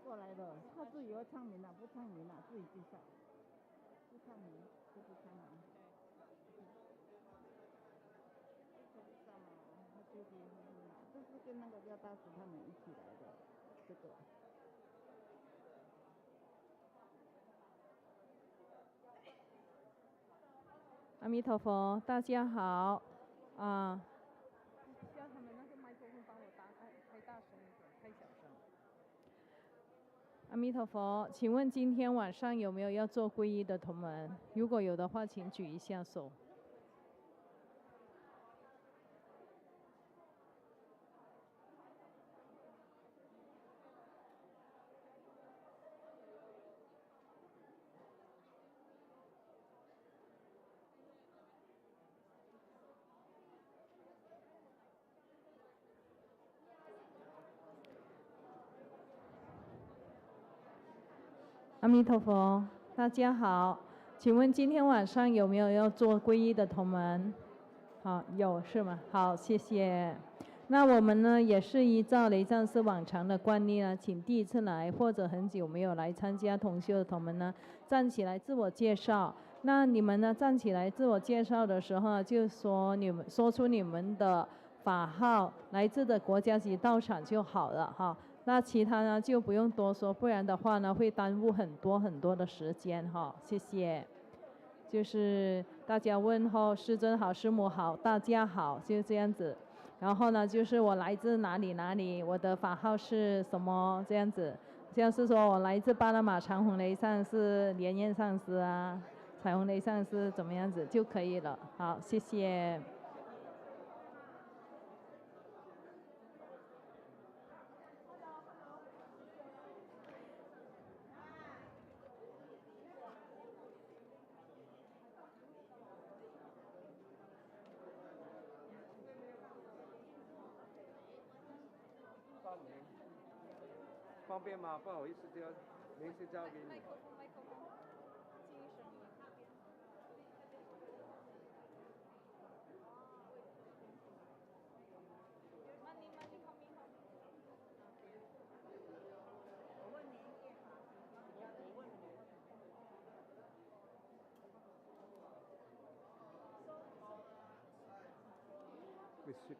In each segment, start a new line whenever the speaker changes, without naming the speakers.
过来的，他自己会唱名了，不唱名了，自己介绍。不唱名就不唱名。这是跟那个廖大师他们一起来的，这个。
阿弥陀佛，大家好啊。
叫他们那个麦克风帮我开大声一点，开小声。
阿弥陀佛，请问今天晚上有没有要做皈依的同门？如果有的话，请举一下手。阿弥陀佛，大家好，请问今天晚上有没有要做皈依的同门？好，有是吗？好，谢谢。那我们呢也是依照雷藏寺往常的惯例呢，请第一次来或者很久没有来参加同修的同门呢，站起来自我介绍。那你们呢站起来自我介绍的时候，就说出你们的法号、来自的国家及道场就好了哈。那其他呢就不用多说，不然的话呢会耽误很多的时间哈。谢谢。就是大家问候师尊好、师母好、大家好，就这样子。然后呢，就是我来自哪里，我的法号是什么这样子。像是说我来自巴拿马长虹雷上师、莲焰上师啊、彩虹雷上师怎么样子就可以了。好，谢谢。
方便吗？不好意思，临时交给你。
麦克风，继续声音。我问你，
没事。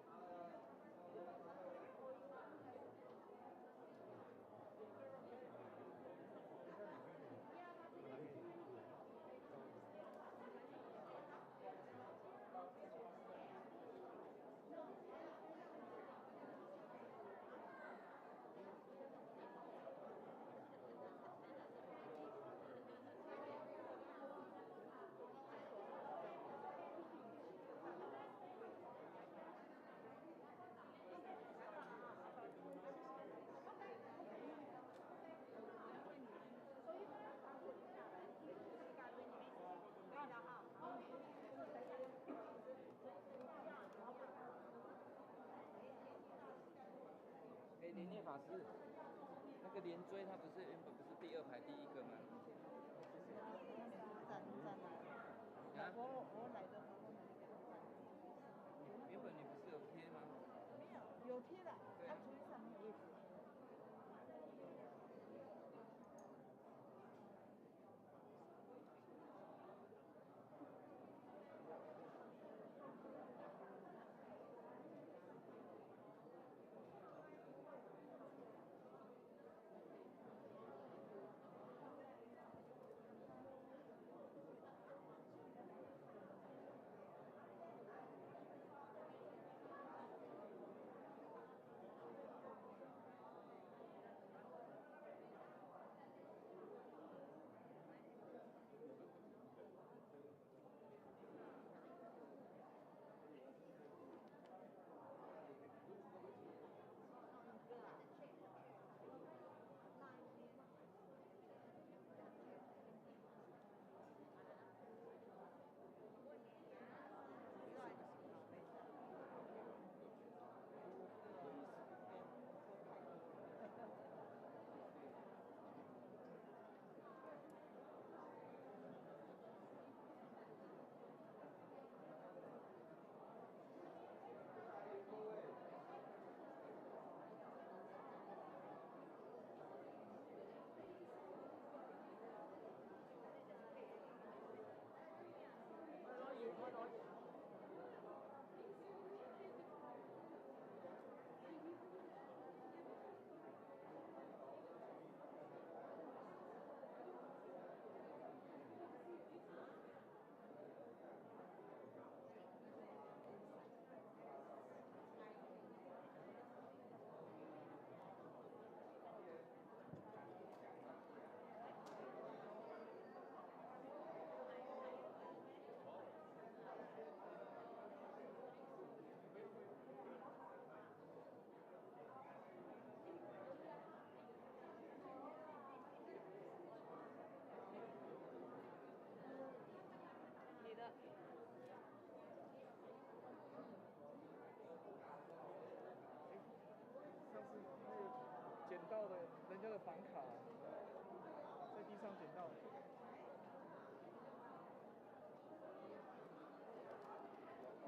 莲叶法师，那个莲锥它原本不是第二排第一个吗？
站哪？我来的时候
原本你不是有贴吗？
没有，有贴的，它桌上没有位置。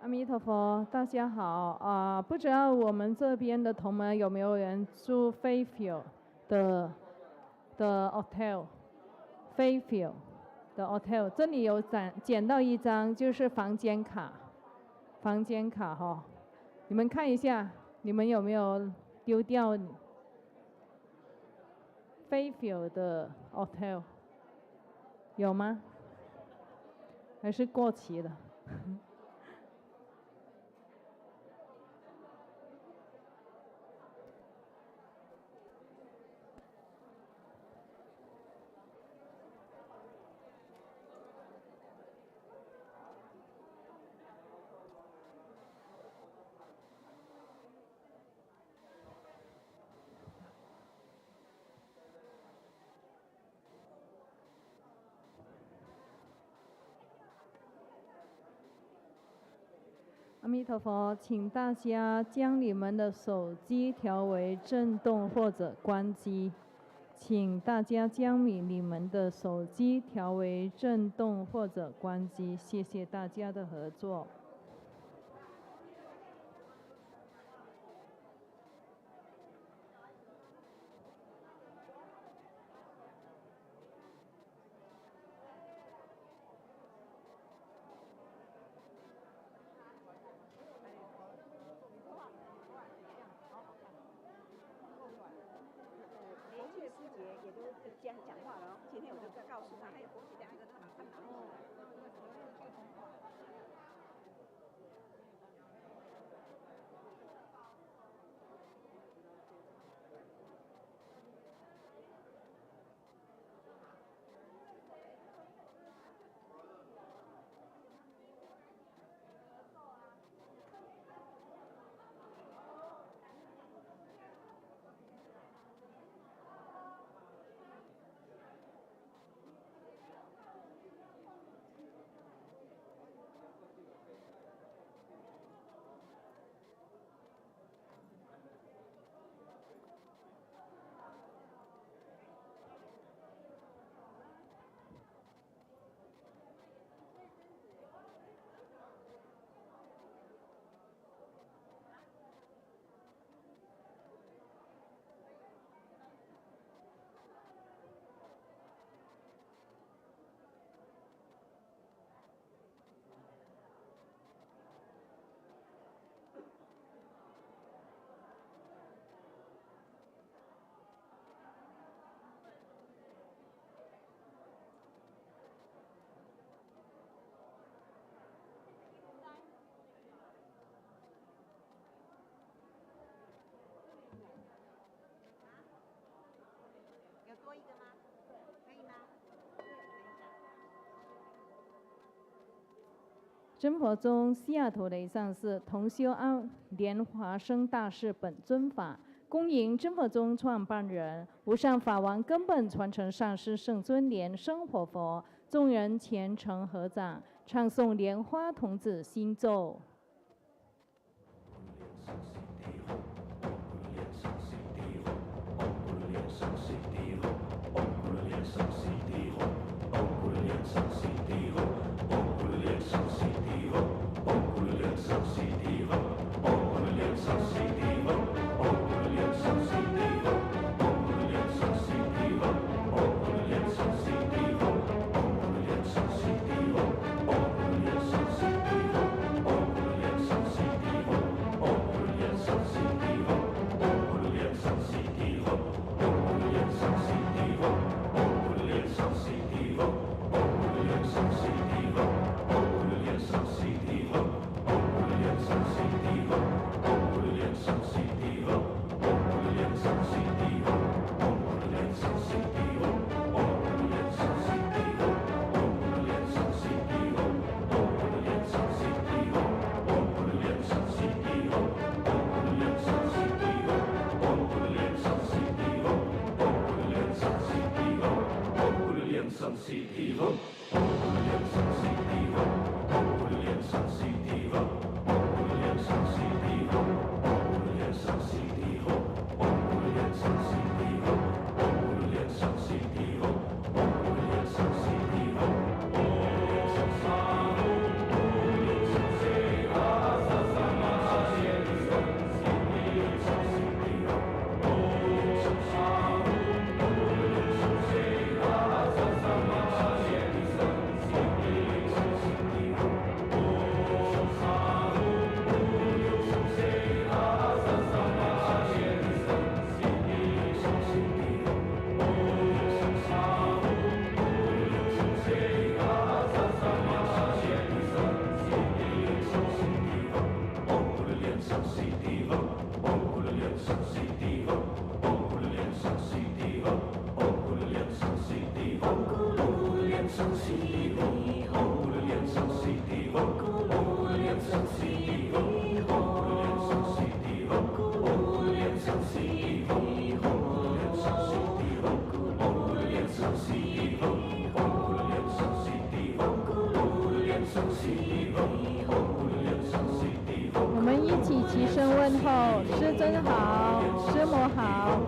阿弥陀佛，大家好不知道我们这边的同门有没有人住 Fairfield 的 hotel，Fairfield 的 hotel， 这里有捡到一张就是房间卡哈，你们看一下，你们有没有丢掉 Fairfield 的 hotel？ 有吗？还是过期了？阿弥陀佛，请大家将你们的手机调为震动或者关机。请大家将你们的手机调为震动或者关机，谢谢大家的合作。
也都讲话了，今天我就告诉他，还有国际的那个他们有多一个吗？可以吗？
真佛宗西雅图雷上师同修安莲华生大士本尊法，恭迎真佛宗创办人无上法王根本传承上师圣尊莲生活佛，众人虔诚合掌，唱诵莲花童子心咒。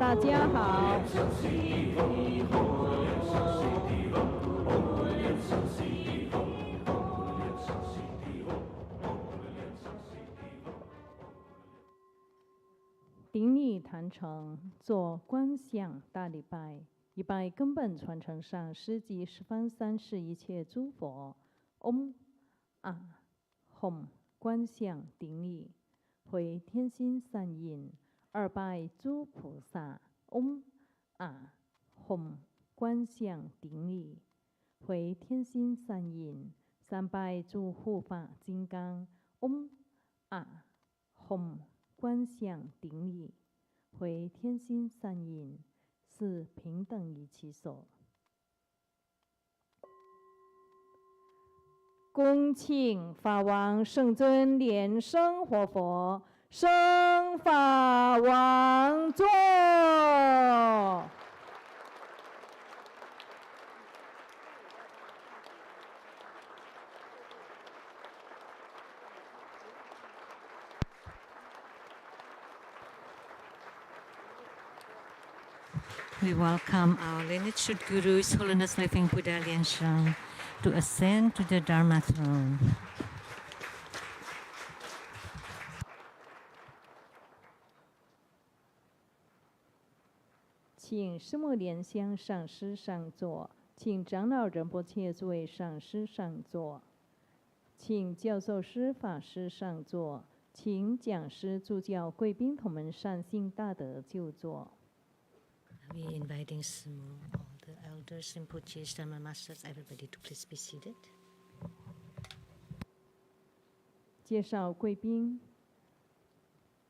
大家好。顶礼坛城，做观想大礼拜，一拜根本传承上师及十方三世一切诸佛。嗡啊吽，观想顶礼，回天心善印。二拜诸菩萨。嗡啊吽，观想顶礼，回天心善印。三拜诸护法金刚。嗡啊吽，观想顶礼，回天心善印。四平等于其手。恭请法王圣尊莲生活佛升法王座。
We welcome our lineage Guru, His Holiness Living Buddha Lian Sheng, to ascend to the Dharma throne.
请释目莲香上师上座，请长老仁波切诸位上师上座，请教授师法师上座，请讲师助教贵宾同门善信大德就座。
We are inviting all the elders, Rinpoches, Dharma masters, everybody to please be seated.
介绍贵宾，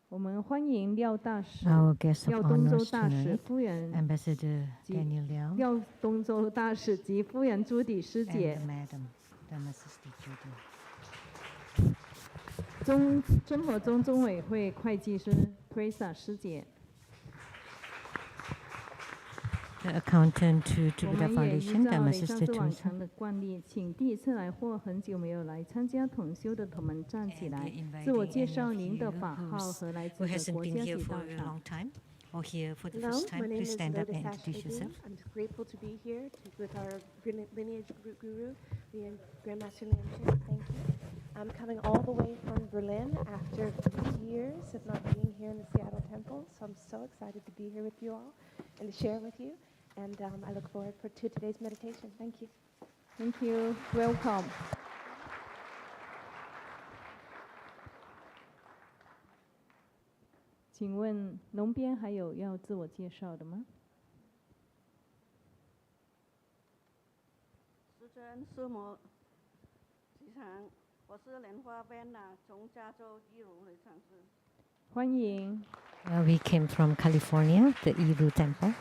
我们欢迎廖大使、
Our guest
廖
of
东洲
honors
大使
tonight,
夫人
Ambassador Daniel Liao,
廖东洲大使及夫人朱迪师
and
姐
the Madam, Dharma Sister Judy.
真佛宗中委会会计师 Teresa 师姐。
The accountant to
我
Buddha
们也依
Foundation,
照
Dharma
雷上
Sister
次往
Teresa.
常的惯例，请第一次来或很久没有来参加同修的同们站起
And
来
we are，
自我
inviting
介
any
绍
of
您的
you
法号
who
和来自的
hasn't
国
been
家
here
及
for
道
a
场。
long time or here for the
Hello,
first time,
my name
please
is
stand up
Lotus
and introduce
Ashwin.
yourself.
I'm grateful to be here with our lineage guru, the Grandmaster Lian Shen. Thank you. I'm coming all the way from Berlin after 3 years of not being here in the Seattle Temple, so I'm so excited to be here with you all and to share with you. And I look forward to today's meditation. Thank you.
Thank you, welcome. 请问龙边还有要自我介绍的吗？
师尊、师母、吉祥，我是莲花班的，从加州义鲁来上师。
欢迎。
We came from California, the Ilu Temple.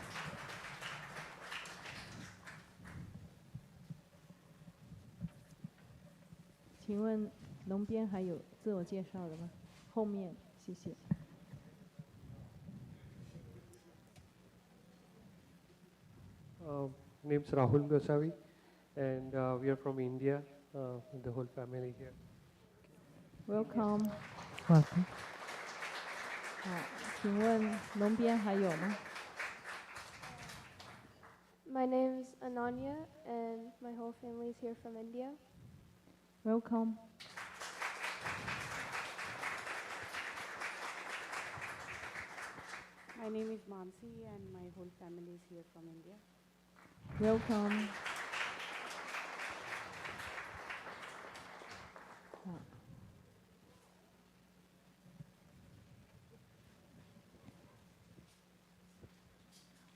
请问龙边还有自我介绍的吗？后面，谢谢。
Name's Rahul Gosavi, and we are from India, with the whole family here.
Welcome.
Welcome.
好，请问龙边还有吗？
My name is Ananya, and my whole family is here from India.
Welcome.
My name is Mansi, and my whole family is here from India.
Welcome. 好，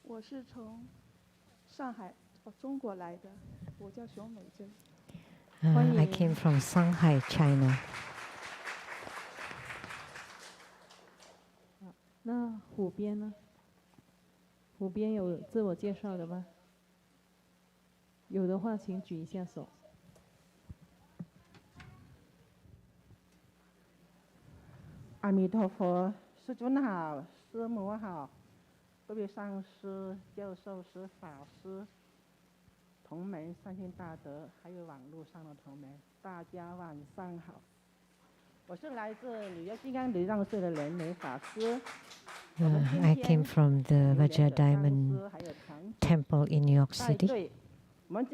我是从上海，中国来的，我叫熊美珍。
I came from Shanghai, China.
那虎边呢？虎边有自我介绍的吗？有的话，请举一下手。
阿弥陀佛，师尊好，师母好，各位上师、教授师、法师、同门、善信大德，还有网络上的同门，大家晚上好。我是来自纽约金刚流浪社的莲美法师。
I came from the Vajra Diamond Temple in New York City. And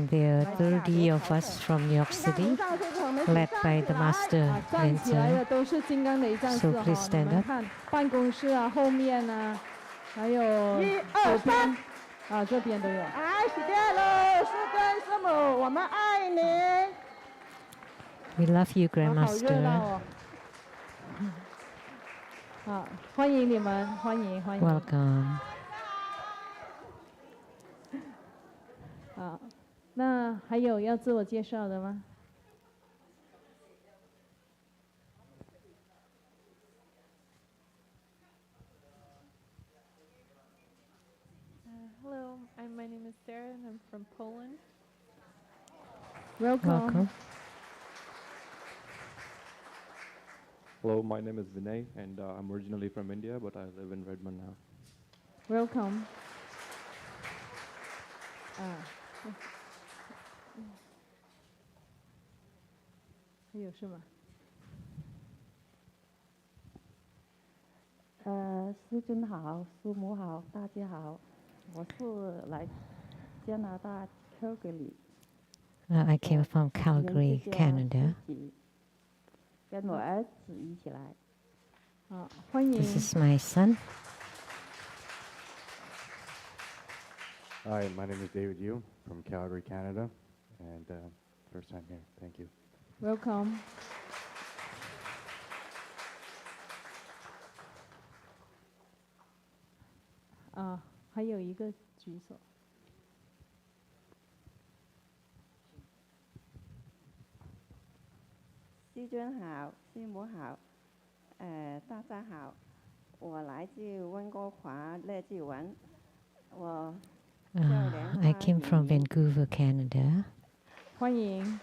there are 30 of us from New York City, led by the Master Vincent. So please stand up.
办公室啊，后面啊，还有左边啊，这边都有。
哎，是的喽，师尊师母，我们爱您。
We love you, Grandmaster.
好，欢迎你们，欢迎欢迎。
Welcome.
好，那还有要自我介绍的吗？
Hello, my name is Sarah and I'm from Poland.
Welcome.
Hello, my name is Vinay and I'm originally from India, but I live in Redmond now.
Welcome. 还有是吗？
师尊好，师母好，大家好，我是来加拿大 Calgary。
I came from Calgary, Canada.
跟我儿子一起来。
好，欢迎。
This is my son.
Hi, my name is David Yu from Calgary, Canada, and first time here. Thank you.
Welcome. 还有一个举手。
师尊好，师母好，大家好，我来自温哥华乐聚文，我叫莲花
I came from
雨。
Vancouver, Canada.
欢迎。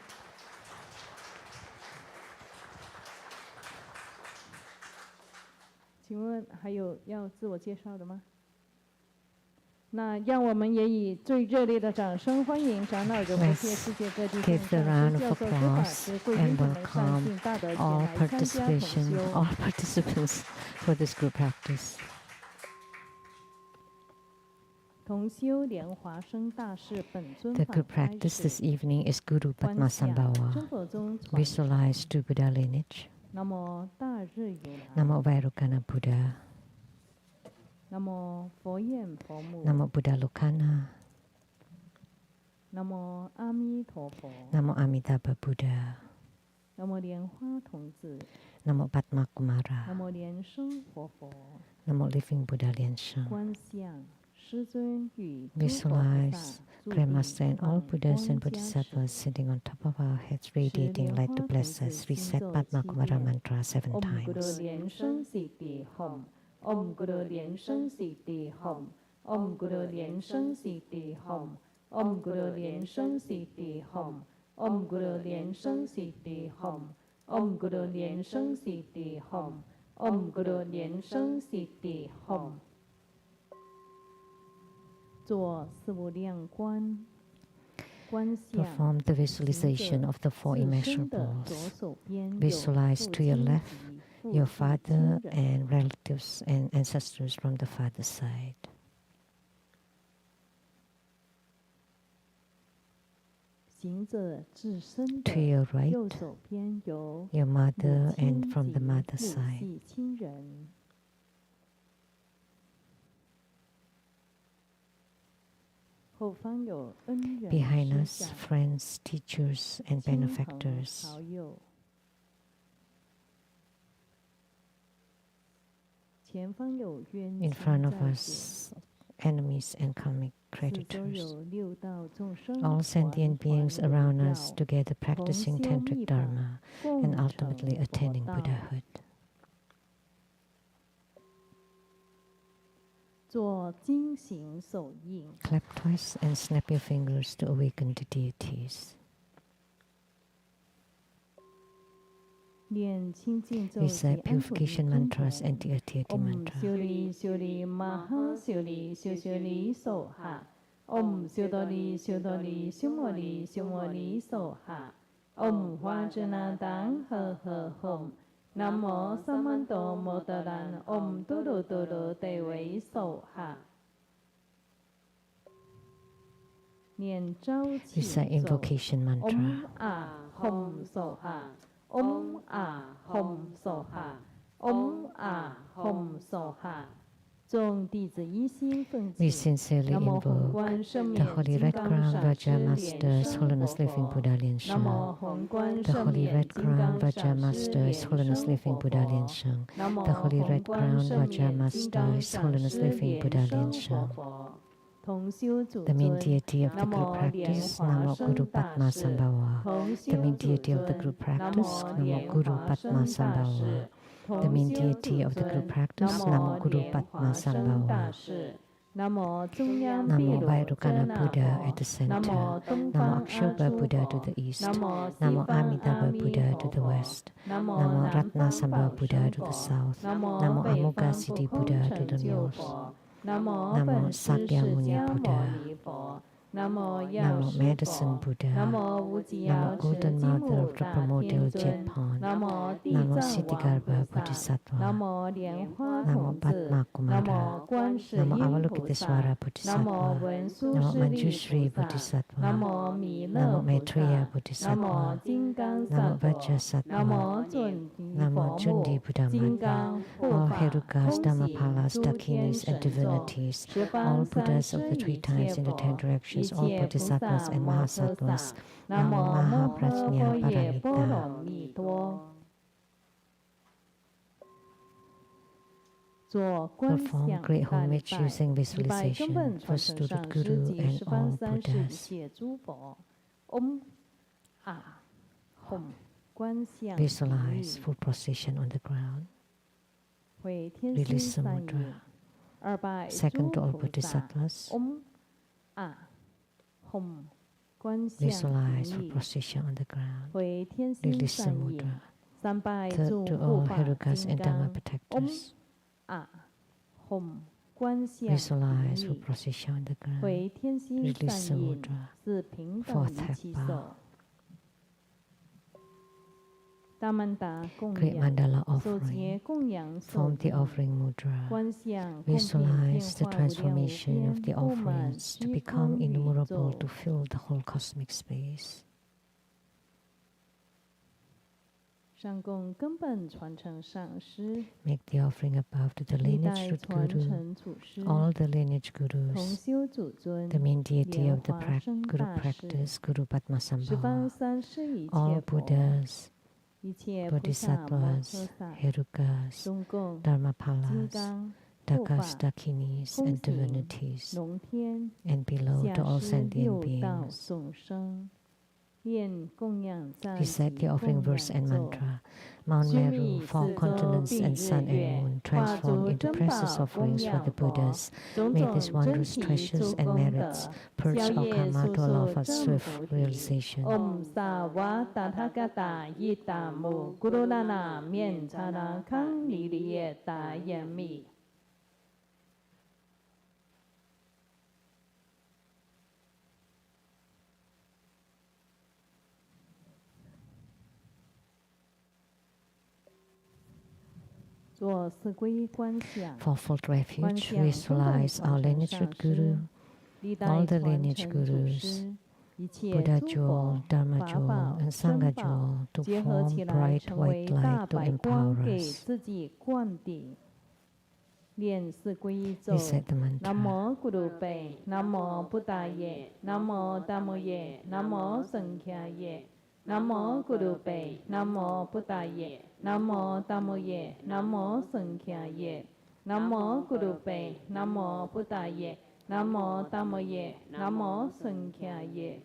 请问还有要自我介绍的吗？那让我们也以最热烈的掌声欢迎长老柔佛界世界各地众
Give the
上
round
师
of
教授诸法
applause
师贵
and
宾同仁善
welcome
信大德前
all
来参加同
participation,
修。
all participants for this group practice.
同修莲华生大士本尊
The
法
group
开
practice
始
this evening is Guru
观想
Padmasambhava.
真佛宗传
Visualize two Buddha lineage.
南无大日如来，
Namo Vairocana Buddha.
南无佛眼佛母，
Namo Buddha Lokana.
南无阿弥陀佛，
Namo Amitabha Buddha.
南无莲花童子，
Namo Padma
南
Kumara.
无莲生活佛，
Namo Living Buddha Liansheng.
观想师尊与诸佛菩
Visualize
萨注
Grandmaster and all
定
Buddhas and
光加持
Bodhisattvas sitting on top of our heads, radiating light to bless us. Recite Padma Kumara mantra 7
Om Guru
times.
莲生Siddhi Hum Om Guru莲生Siddhi Hum Om Guru莲生Siddhi Hum Om Guru莲生Siddhi Hum Om Guru莲生Siddhi Hum Om Guru莲生Siddhi Hum Om Guru莲生Siddhi Hum 做四无量观，观想
Perform the visualization of the four
自身的
immeasurables.
左手边有
Visualize
父
to your
亲
left
及父
your
亲
father
亲人
and relatives and ancestors from the father's side.
行者自身
To
的
your right
右手边有
your
母
mother
亲
and from
及
the
母
mother's side.
系亲人。后方有恩人
Behind
师
us,
长
friends, teachers, and
亲朋
benefactors.
好友。前方有冤
In
亲
front of
在
us, enemies and karmic
四周
creditors.
有六道众生
All
团
sentient
团
beings
围
around
绕
us together
同
practicing
修
tantric
密法
dharma
共
and
成
ultimately
佛
attaining
道。
Buddhahood.
做金行手印，
Clap twice and snap your fingers to awaken the deities.
念清净咒及
Recite
安普尼
purification
真
mantras
言
and the Atiati
唵
mantra.
修利修利玛哈修利修修利手哈，唵修多利修多利修摩利修摩利手哈，唵花智那当呵呵吽， Nam mô Samanto Motaran Om Turu Turu Te Wei So Ha.
Recite invocation mantra.
Om A Hom So Ha. Om A Hom So Ha. Om A Hom So Ha.
We sincerely invoke the Holy Red Crown Vajra Masters, Holiness Living Buddha Lien Sheng. The Holy Red Crown Vajra Masters, Holiness Living Buddha Lien Sheng. The Holy Red Crown Vajra Masters, Holiness Living Buddha Lien Sheng. The main deity of the group practice, Namo Guru Padmasambhava. The main deity of the group practice, Namo Guru Padmasambhava. The main deity of the group practice, Namo Guru Padmasambhava. Namo Vairukana Buddha at the center. Namo Akshobha Buddha to the east. Namo Amitabha Buddha to the west. Namo Ratnasambhava Buddha to the south. Namo Amoghasiddhi Buddha to the north. Namo Sakyamuni Buddha. Namo Medicine Buddha. Namo Golden Mother of the Primordial Jet Pond. Namo Siddhigarbha Bodhisattva. Namo Padma Kumara. Namo Avalokiteswara Bodhisattva. Namo Manjushri Bodhisattva. Namo Maitreya Bodhisattva. Namo Vajrasattva. Namo Jundi Buddha Mata. All Herukas, Dhammapalas, Dakinis, and divinities. All Buddhas of the 3 times in the 10 directions. All Bodhisattvas and Mahasattvas. Namo Mahaprajna Paramita. Perform great homage using visualization for Student Guru and all Buddhas. Visualize full procession on the ground. Release the mudra. Second to all Bodhisattvas. Visualize full procession on the ground. Release the mudra. Third to all Herukas and Dhamma protectors. Visualize full procession on the ground. Release the mudra. Fourth half bow. Great mandala offering. Form the offering mudra. Visualize the transformation of the offerings to become innumerable to fill the whole cosmic space. Make the offering above to the lineage root guru, all the lineage gurus, the main deity of the guru practice, Guru Padmasambhava, all Buddhas, Bodhisattvas, Herukas, Dharmapalas, Dakas, Dakinis, and divinities, and below to all sentient beings. Recite the offering verse and mantra. Mount Meru, 4 continents and sun and moon, transform into precious offerings for the Buddhas. May these wondrous treasures and merits purge all karma to allow for swift realization.
Om Sawa Tathagata Yitamu Gurunana Mientana Kang Nidiyeta Yami.
For full refuge, visualize our lineage root guru, all the lineage gurus, Buddha jewel, Dharma jewel, and Sangha jewel to form bright white light to empower us. Recite the mantra.
Namo Gurupe, Namo Buddhaye, Namo Dhammoye, Namo Sankhyaye. Namo Gurupe, Namo Buddhaye, Namo Dhammoye, Namo Sankhyaye. Namo Gurupe, Namo Buddhaye, Namo Dhammoye, Namo Sankhyaye.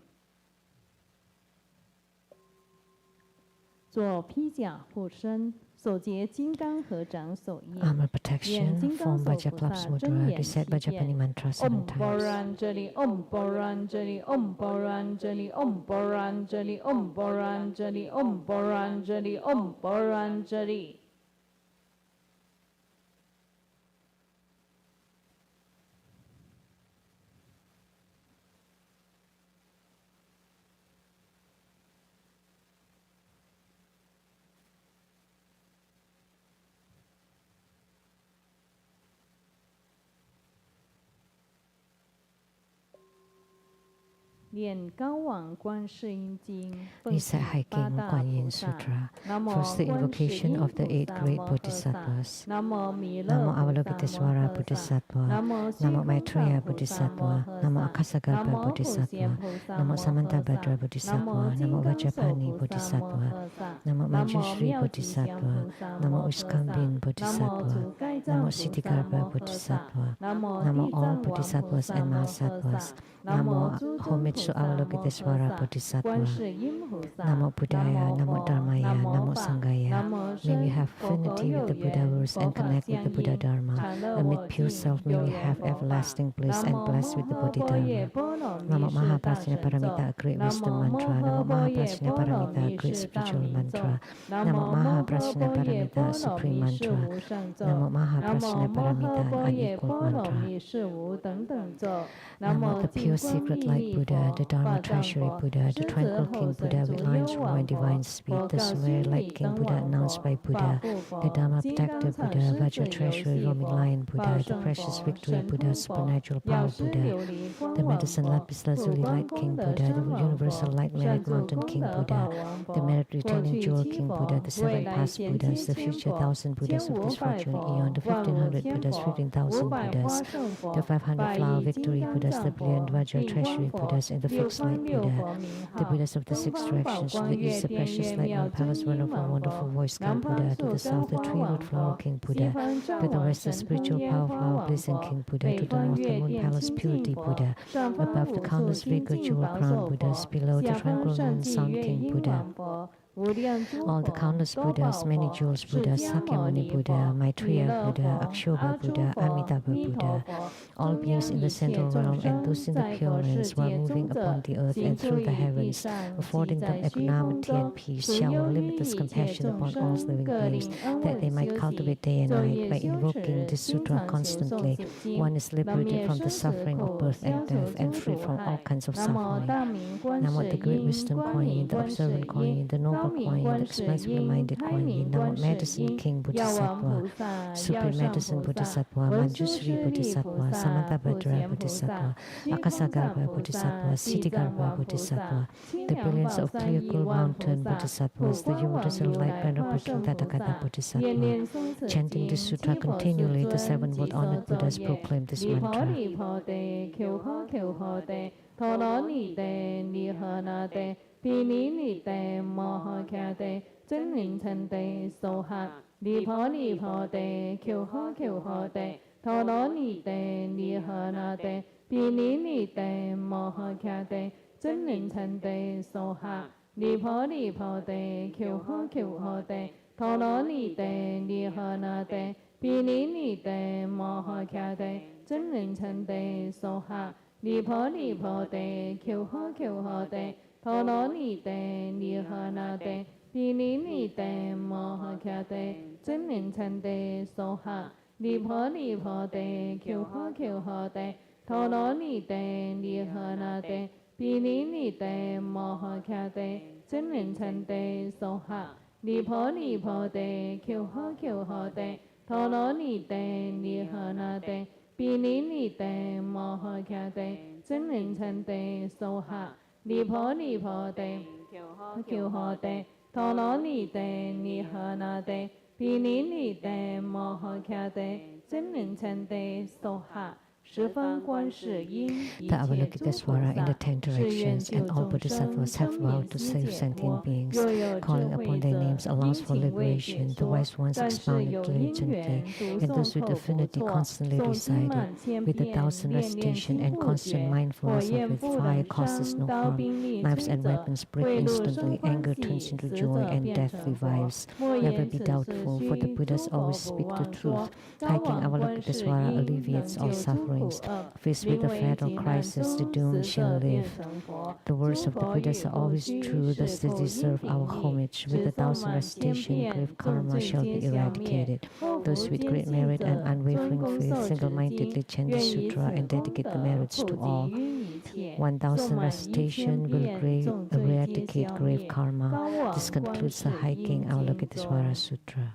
做披甲护身，手结金刚合掌手印，
Armor protection formed by Jaklap's mudra, reset by Japani mantra 7 times.
Boranjali, Om Boranjali, Om Boranjali, Om Boranjali, Om Boranjali, Om Boranjali, Om Boranjali. 念高往观世音经，
Recite hiking Kuan Yin Sutra. First, the invocation of the 8 great bodhisattvas. Namo Avalokitesvara Bodhisattva. Namo Maitreya Bodhisattva. Namo Akasagarba Bodhisattva. Namo Samantabhadra Bodhisattva. Namo Vajrapani Bodhisattva. Namo Manjushri Bodhisattva. Namo Uskambin Bodhisattva. Namo Siddhikarma Bodhisattva. Namo all Bodhisattvas and Mahasattvas. Namo homage to Avalokitesvara Bodhisattva. Namo Buddhaya, Namo Dharmaya, Namo Sanghaya. May we have affinity with the Buddha verse and connect with the Buddha Dharma. Amid pure self, may we have everlasting bliss and blessed with the Bodhidharma. Namo Mahaprajna Paramita, a great wisdom mantra. Namo Mahaprajna Paramita, a great spiritual mantra. Namo Mahaprajna Paramita, a supreme mantra. Namo Mahaprajna Paramita, an unequaled mantra. Namo the pure secret light Buddha, the Dharma treasury Buddha, the tranquil King Buddha with lion's roar and divine speed, the severe light King Buddha announced by Buddha, the Dharma protector Buddha, Vajra treasury roaming lion Buddha, the precious victory Buddha, supernatural power Buddha, the medicine lapis lazuli light King Buddha, the universal light merit mountain King Buddha, the merit retaining jewel King Buddha, the 7 past Buddhas, the future 1,000 Buddhas of this fortune eon, the 1500 Buddhas, 15,000 Buddhas, the 500 flower victory Buddhas, the brilliant Vajra treasury Buddhas, and the fixed light Buddha, the Buddhas of the 6 directions, to the east the precious light one palace wonderful voice King Buddha, to the south the tree-root flower King Buddha, to the west the spiritual power flower blazing King Buddha, to the north the moon palace purity Buddha, above the countless vigor jewel crown Buddhas, below the tranquil moon sound King Buddha. All the countless Buddhas, many jewels Buddhas, Sakyamuni Buddha, Maitreya Buddha, Akshobha Buddha, Amitabha Buddha, all beings in the central realm and those in the pure lands while moving upon the earth and through the heavens, affording them equanimity and peace, shower limitless compassion upon all living beings, that they might cultivate day and night by invoking this sutra constantly. One is liberated from the suffering of birth and death and free from all kinds of suffering. Namo the great wisdom Kuan Yin, the observant Kuan Yin, the noble Kuan Yin, the expansively minded Kuan Yin, Namo medicine King Bodhisattva, supreme medicine Bodhisattva, Manjushri Bodhisattva, Samantabhadra Bodhisattva, Akasagarba Bodhisattva, Siddhikarma Bodhisattva, the brilliance of clear cool mountain Bodhisattvas, the universal light venerable King Tathagata Bodhisattva. Chanting this sutra continually, the 7 world honored Buddhas proclaim this mantra. Pini ni te moha kya te chân ning chen te so ha li pho te kyo ho te tho lo ni te ni ha na te pini ni te moha kya te chân ning chen te so ha li pho te kyo ho te tho lo ni te ni ha na te pini ni te moha kya te chân ning chen te so ha li pho te kyo ho te tho lo ni te ni ha na te pini ni te moha kya te chân ning chen te so ha li pho te kyo ho te tho lo ni te ni ha na te pini ni te moha kya te chân ning chen te so ha li pho te kyo ho te tho lo ni te ni ha na te pini ni te moha kya te chân ning chen te so ha li pho te kyo ho te tho lo ni te ni ha na te pini ni te moha kya te chân ning chen te so ha The Avalokitesvara in the 10 directions and all bodhisattvas have vowed to save sentient beings. Calling upon their names allows for liberation. The wise ones expound it diligently, and those with affinity constantly recite it. With 1,000 recitation and constant mindfulness of it, fire causes no harm. Knives and weapons break instantly, anger turns into joy, and death revives. Never be doubtful, for the Buddhas always speak the truth. Hiking Avalokitesvara alleviates all suffering. Faced with a fatal crisis, the doomed shall live. The words of the Buddhas are always true, thus they deserve our homage. With 1,000 recitation, grave karma shall be eradicated. Those with great merit and unwavering faith single-mindedly chant the sutra and dedicate the merits to all. 1,000 recitation will eradicate grave karma. This concludes the hiking Avalokitesvara Sutra.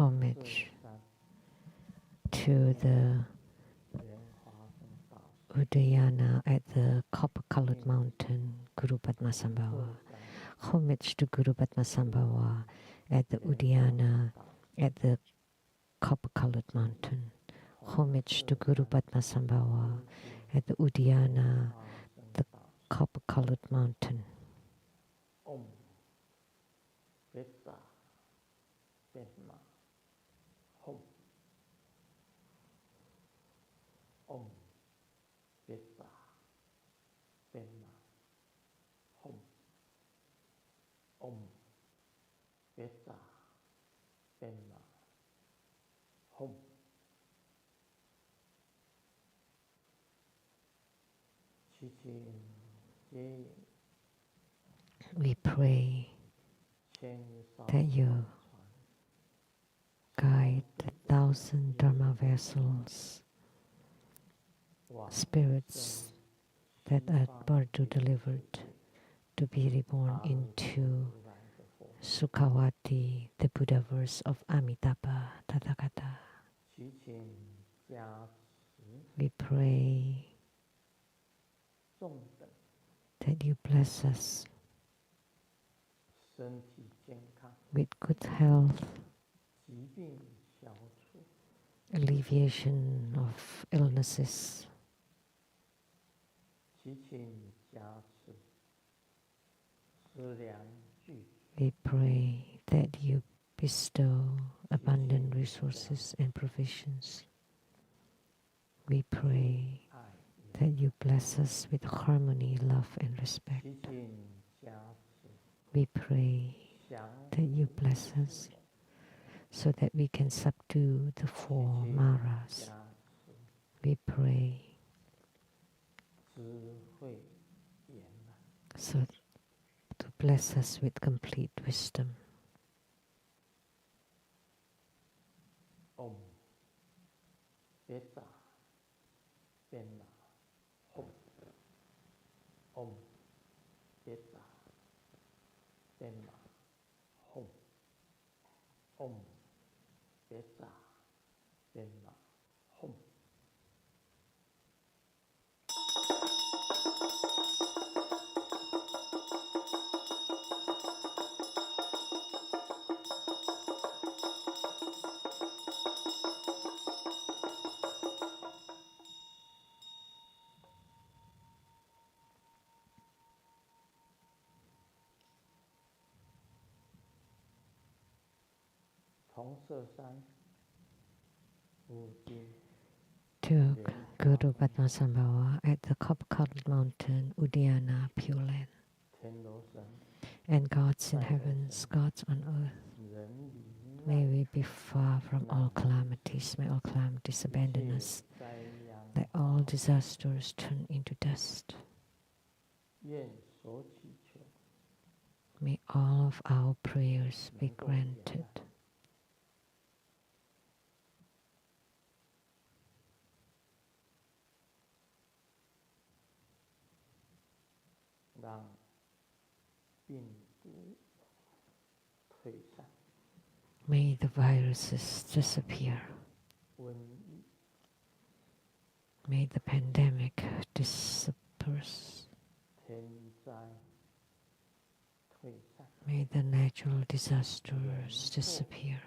homage to the Udayana at the copper-colored mountain, Guru Padmasambhava. Homage to Guru Padmasambhava at the Udayana at the copper-colored mountain. Homage to Guru Padmasambhava at the Udayana, the copper-colored mountain. We pray that you guide the 1,000 Dharma vessels, spirits that are Bardu delivered to be reborn into Sukhavati, the Buddha verse of Amitabha Tathagata. We pray that you bless us with good health, alleviation of illnesses. We pray that you bestow abundant resources and provisions. We pray that you bless us with harmony, love, and respect. We pray that you bless us so that we can subdue the 4 maras. We pray so to bless us with complete wisdom. To Guru Padmasambhava at the copper-colored mountain, Udayana, Pure Land, and gods in heavens, gods on earth, may we be far from all calamities. May all calamities abandon us. Let all disasters turn into dust. May all of our prayers be granted. May the viruses disappear. May the pandemic disperse. May the natural disasters disappear.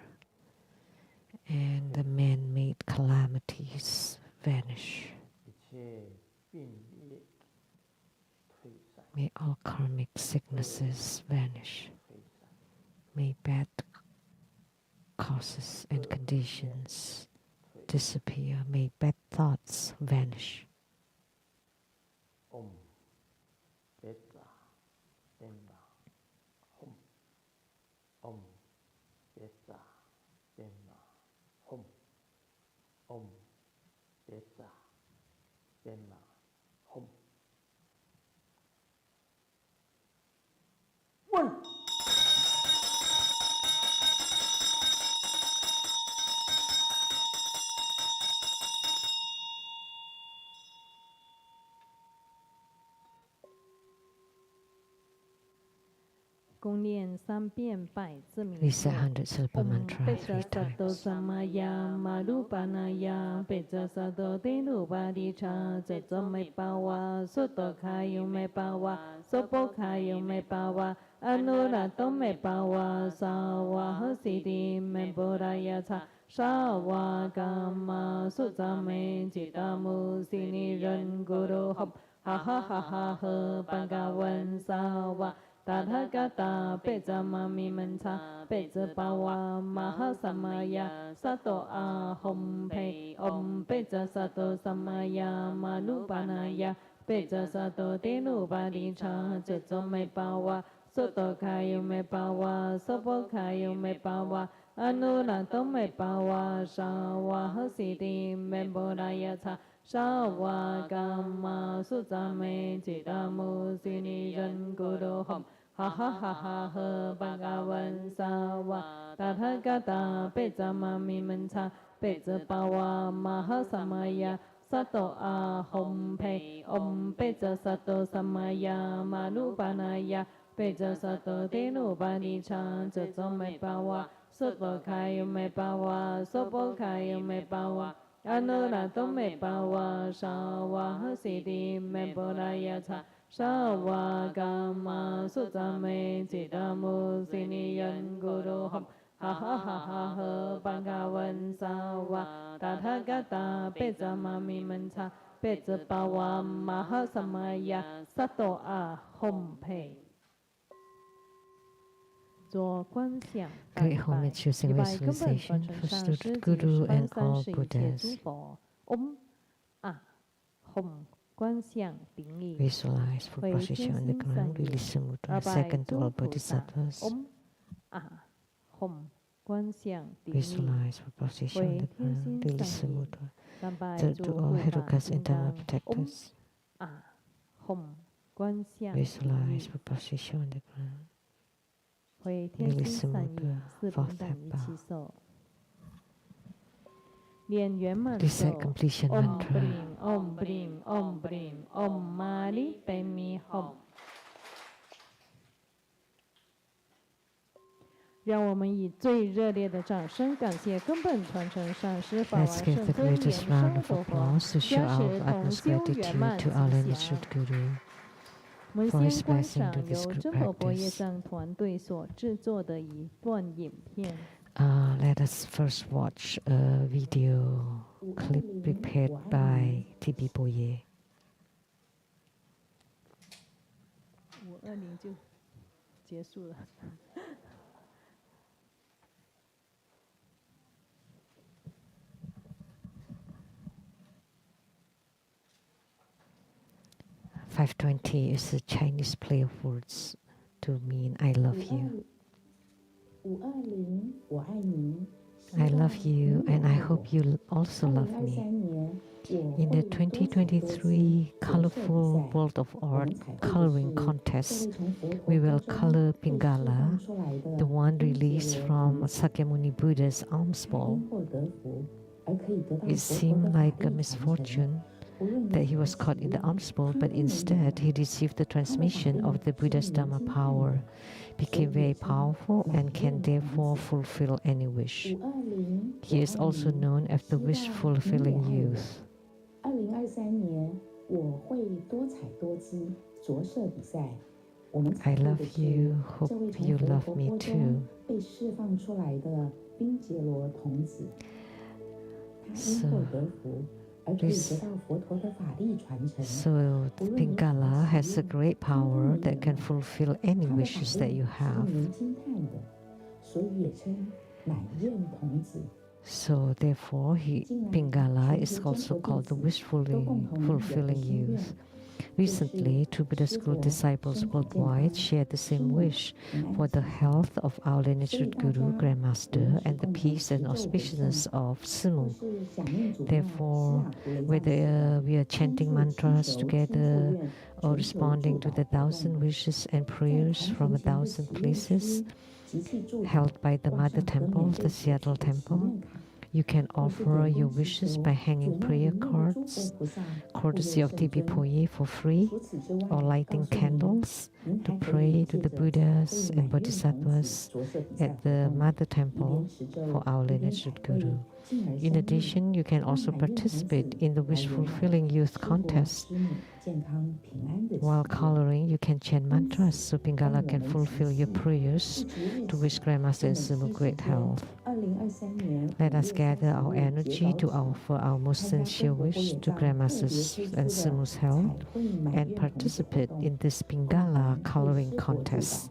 And the man-made calamities vanish. May all karmic sicknesses vanish. May bad causes and conditions disappear. May bad thoughts vanish.
共念3遍百字明
We
咒
say 100 syllable mantra
贝
3
萨萨多
times.
萨玛雅马鲁巴那雅贝萨萨多德鲁巴迪查这座美巴瓦索多卡尤美巴瓦索波卡尤美巴瓦阿努拉多美巴瓦萨瓦和西迪美波拉雅查沙瓦伽玛苏扎美吉达姆西尼人咕噜吼哈哈哈哈呵巴嘎文萨瓦达他嘎达贝扎玛咪门查贝泽巴瓦玛哈萨玛雅萨多阿吽培唵贝泽萨多萨玛雅玛努巴那雅贝泽萨多德努巴迪查这座美巴瓦索多卡尤美巴瓦索波卡尤美巴瓦阿努拉多美巴瓦沙瓦和西迪美波拉雅查沙瓦伽玛苏扎美吉达姆西尼人咕噜吼哈哈哈哈呵巴嘎文萨瓦达他嘎达贝扎玛咪门查贝泽巴瓦玛哈萨玛雅萨多阿吽培唵贝泽萨多萨玛雅玛努巴那雅贝泽萨多德努巴尼查这座美巴瓦索多卡尤美巴瓦索波卡尤美巴瓦阿努拉多美巴瓦沙瓦和西迪美波拉雅查沙瓦伽玛苏扎美吉达姆西尼人咕噜吼哈哈哈哈呵巴嘎文萨瓦达他嘎达贝扎玛咪门查贝泽巴瓦玛哈萨玛雅萨多阿吽培做观想
Great homage using visualization for student Guru and all Buddhas. Visualize for position on the ground, release the mudra, second to all bodhisattvas. Visualize for position on the ground, release the mudra, third to all Herukas and Dharma protectors. Visualize for position on the ground. Release the mudra, fourth hepa. Recite completion mantra.
Om Brim, Om Brim, Om Mani Padme Hum. 让我们以最热烈的掌声感谢根本传承上师法王
Let's give
圣
the
尊严
greatest round
生
of
活佛
applause to show
加
our
持同
utmost
修圆
gratitude
满
to
慈
our
祥
lineage Guru
我们
for
先
his
观
blessing
赏
to this
由
group
真佛佛业
practice.
藏团队所制作的一段影片。
Let us first watch a video clip prepared by T.B. Boye.
520就结束了。
520 is a Chinese play of words to mean I love you. I love you and I hope you also love me. In the 2023 Colorful World of Art Coloring Contest, we will color Pingala, the one released from Sakyamuni Buddha's alms bowl. It seemed like a misfortune that he was caught in the alms bowl, but instead he received the transmission of the Buddha's Dhamma power, became very powerful and can therefore fulfill any wish. He is also known as the wish-fulfilling youth. I love you, hope you love me too. So Pingala has a great power that can fulfill any wishes that you have. So therefore, Pingala is also called the wish-fulfilling youth. Recently, two Buddha school disciples worldwide shared the same wish for the health of our lineage Guru, Grandmaster, and the peace and auspiciousness of Simu. Therefore, whether we are chanting mantras together or responding to the 1,000 wishes and prayers from 1,000 places held by the Mother Temple, the Seattle Temple, You can offer your wishes by hanging prayer cards, courtesy of Tibi Poye for free, or lighting candles to pray to the Buddhas and Bodhisattvas at the Mother Temple for our lineage Guru. In addition, you can also participate in the wish fulfilling youth contest. While coloring, you can chant mantras so Pingala can fulfill your prayers to wish Grandmaster and Sumu great health. Let us gather our energy to offer our most sincere wish to Grandmaster's and Sumu's health and participate in this Pingala coloring contest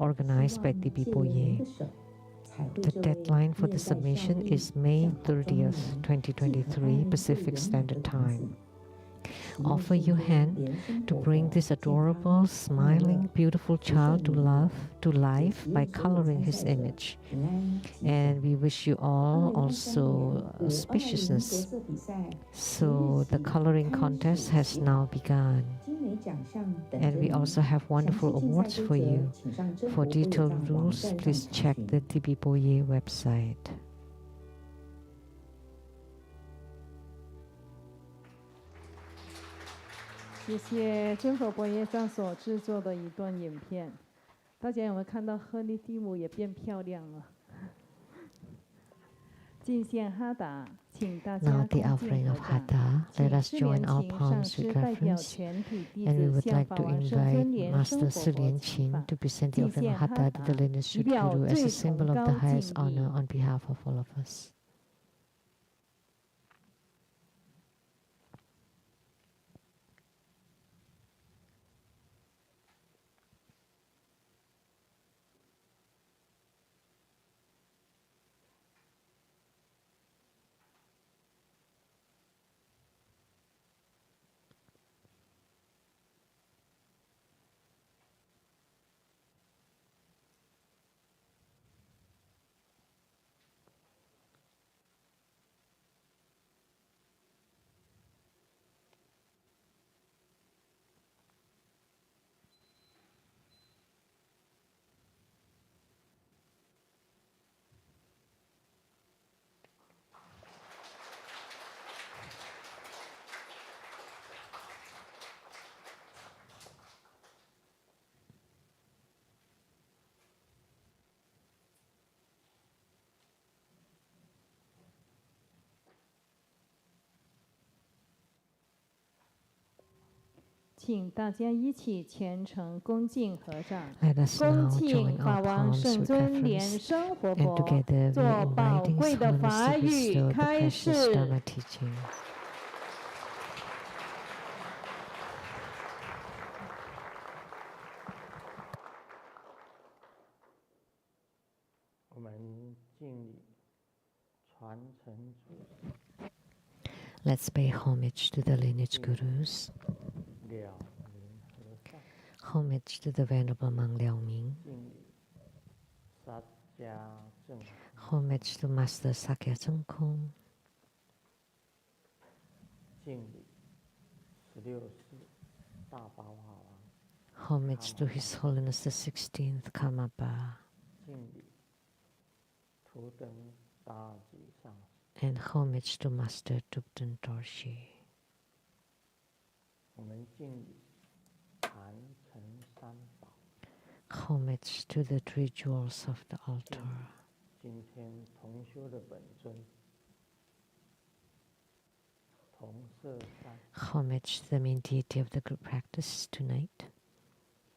organized by Tibi Poye. The deadline for the submission is May 30th, 2023, Pacific Standard Time. Offer your hand to bring this adorable, smiling, beautiful child to life by coloring his image. And we wish you all also auspiciousness. So the coloring contest has now begun. And we also have wonderful awards for you. For detailed rules, please check the Tibi Poye website.
谢谢尊佛博业上所制作的一段影片，大家有没有看到赫利蒂姆也变漂亮了？敬献哈达，请大家
Now the
恭敬
offering
合
of
掌。
Hatha, let
请
us
释
join
莲
our
琴上
palms
师
with
代表
reverence,
全体弟
and we
子
would
向
like
法
to
王圣
invite
尊莲
Master
生活
Shi
佛
Lian
请
Qin
法，
to present the
敬
offering
献
of
哈
Hatha to the
达，
lineage
以表
Guru as
最
a symbol
崇
of the
高
highest
敬意。
honor on behalf of all of us.
请大家一起虔诚恭敬合掌，
Let us
恭
now
请
join
法
our
王
palms
圣
with
尊莲
reverence,
生活
and
佛
together we
做宝
invite His
贵的
Holiness
法
to
语
bestow the
开
precious
示。
Dharma teaching.
我们敬礼传承祖师。
Let's pay homage to the lineage gurus.
了明和尚。
Homage to the Venerable Mang Liao Ming.
敬礼萨迦正。
Homage to Master Sakya Zheng Kong.
敬礼16世大宝法王。
Homage to His Holiness the 16th Karmapa.
敬礼图登大吉上师。
And homage to Master Tupten Dorshi.
我们敬礼坛城三宝。
Homage to the three jewels of the altar.
今天同修的本尊。
Homage to the main deity of the group practice tonight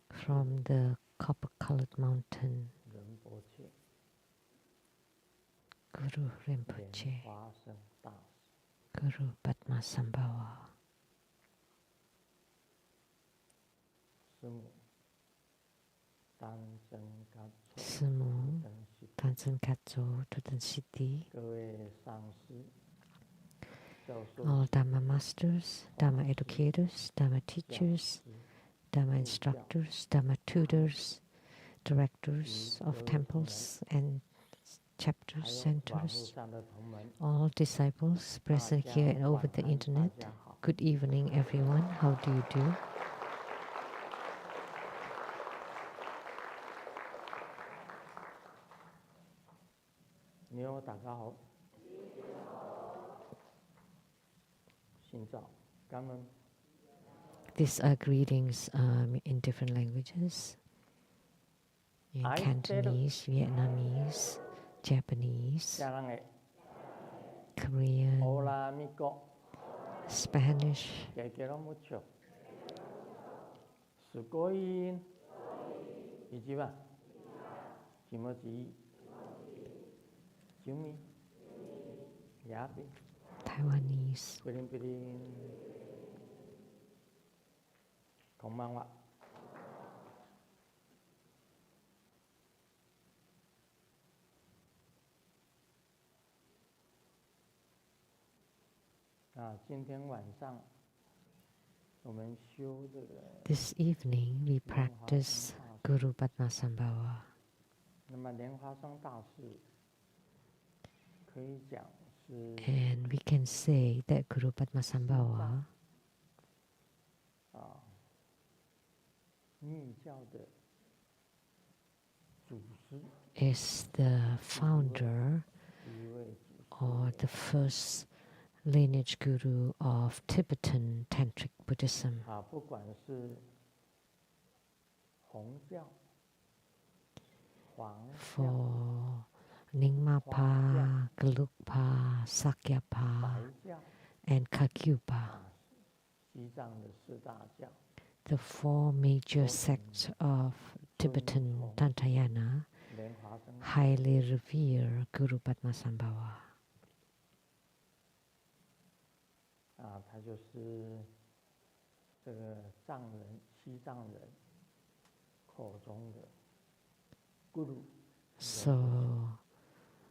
from the copper-colored mountain, Guru Rinpoche, Guru Padmasambhava, Sumu, Tanzen Katso, Tutan City, all Dharma masters, Dharma educators, Dharma teachers, Dharma instructors, Dharma tutors, directors of temples and chapters, centers, all disciples present here and over the internet. Good evening, everyone. How do you do? These are greetings in different languages. In Cantonese, Vietnamese, Japanese, Korean, Spanish. Taiwanese. This evening we practice Guru Padmasambhava. And we can say that Guru Padmasambhava is the founder or the first lineage guru of Tibetan Tantric Buddhism. For Nyingmapa, Gelugpa, Sakyapa, and Kagyupa, the four major sects of Tibetan Tantayana highly revere Guru Padmasambhava. So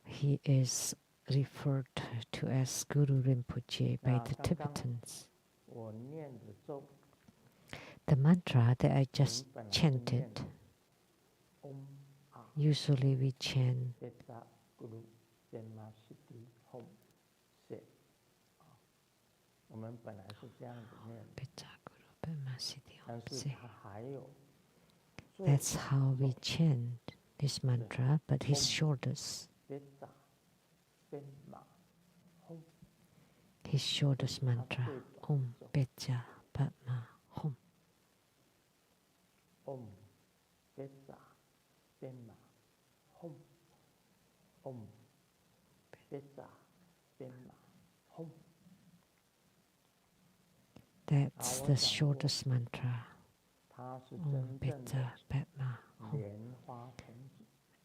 he is referred to as Guru Rinpoche by the Tibetans. The mantra that I just chanted, usually we chant That's how we chant this mantra, but his shoulders. His shoulders mantra, Om Pecha Padma Hum.
Om Pecha Padma Hum. Om Pecha Padma Hum.
That's the shortest mantra. Om Pecha Padma Hum.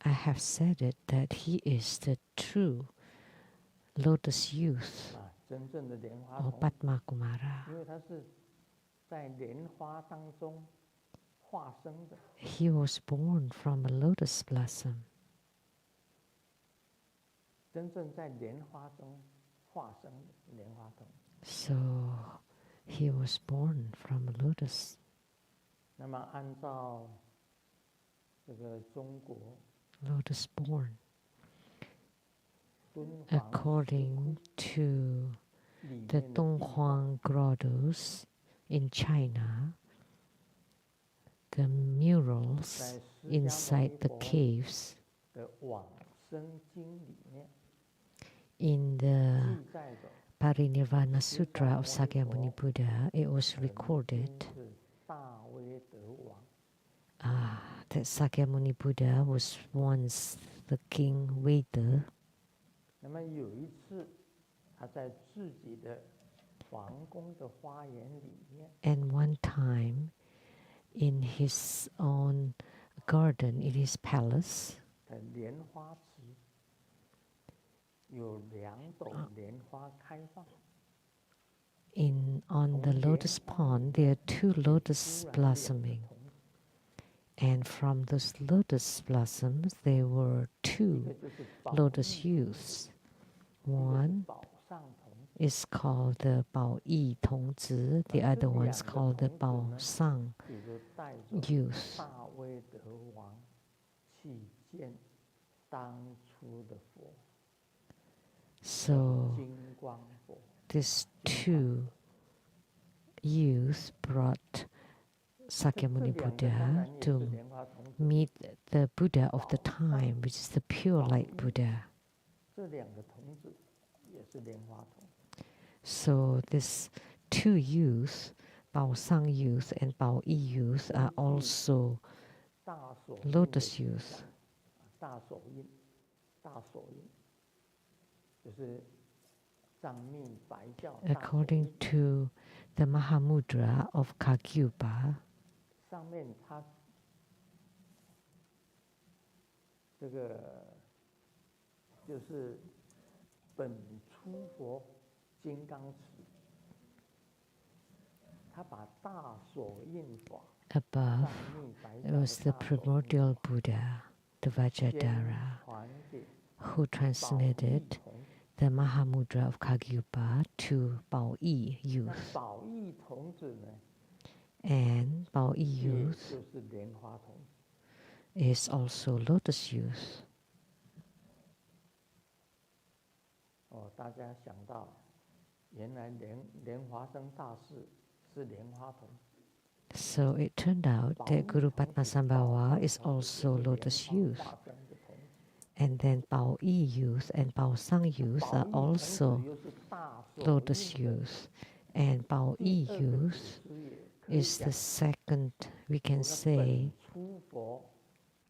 I have said it that he is the true lotus youth or Padma Kumara. He was born from a lotus blossom. So he was born from a lotus. Lotus born. According to the Donghuang Grottos in China, the murals inside the caves in the Parinirvana Sutra of Sakyamuni Buddha, it was recorded that Sakyamuni Buddha was once the king Weda. And one time, in his own garden, in his palace, on the lotus pond, there are two lotus blossoming. And from those lotus blossoms, there were two lotus youths. One is called the Bao Yi Tongzi, the other one is called the Bao Sang youth. So these two youths brought Sakyamuni Buddha to meet the Buddha of the time, which is the pure light Buddha. So these two youths, Bao Sang youth and Bao Yi youth, are also lotus youth. According to the Mahamudra of Kagyupa,
上面它这个就是本初佛金刚持，他把大所印法
above was the primordial Buddha, the Vajradhara, who transmitted the Mahamudra of Kagyupa to Bao Yi youth.
宝义童子呢
And Bao Yi youth
就是莲花童子。
is also lotus youth.
大家想到，原来莲花生大士是莲花童。
So it turned out that Guru Padmasambhava is also lotus youth. And then Bao Yi youth and Bao Sang youth are also lotus youth. And Bao Yi youth is the second, we can say,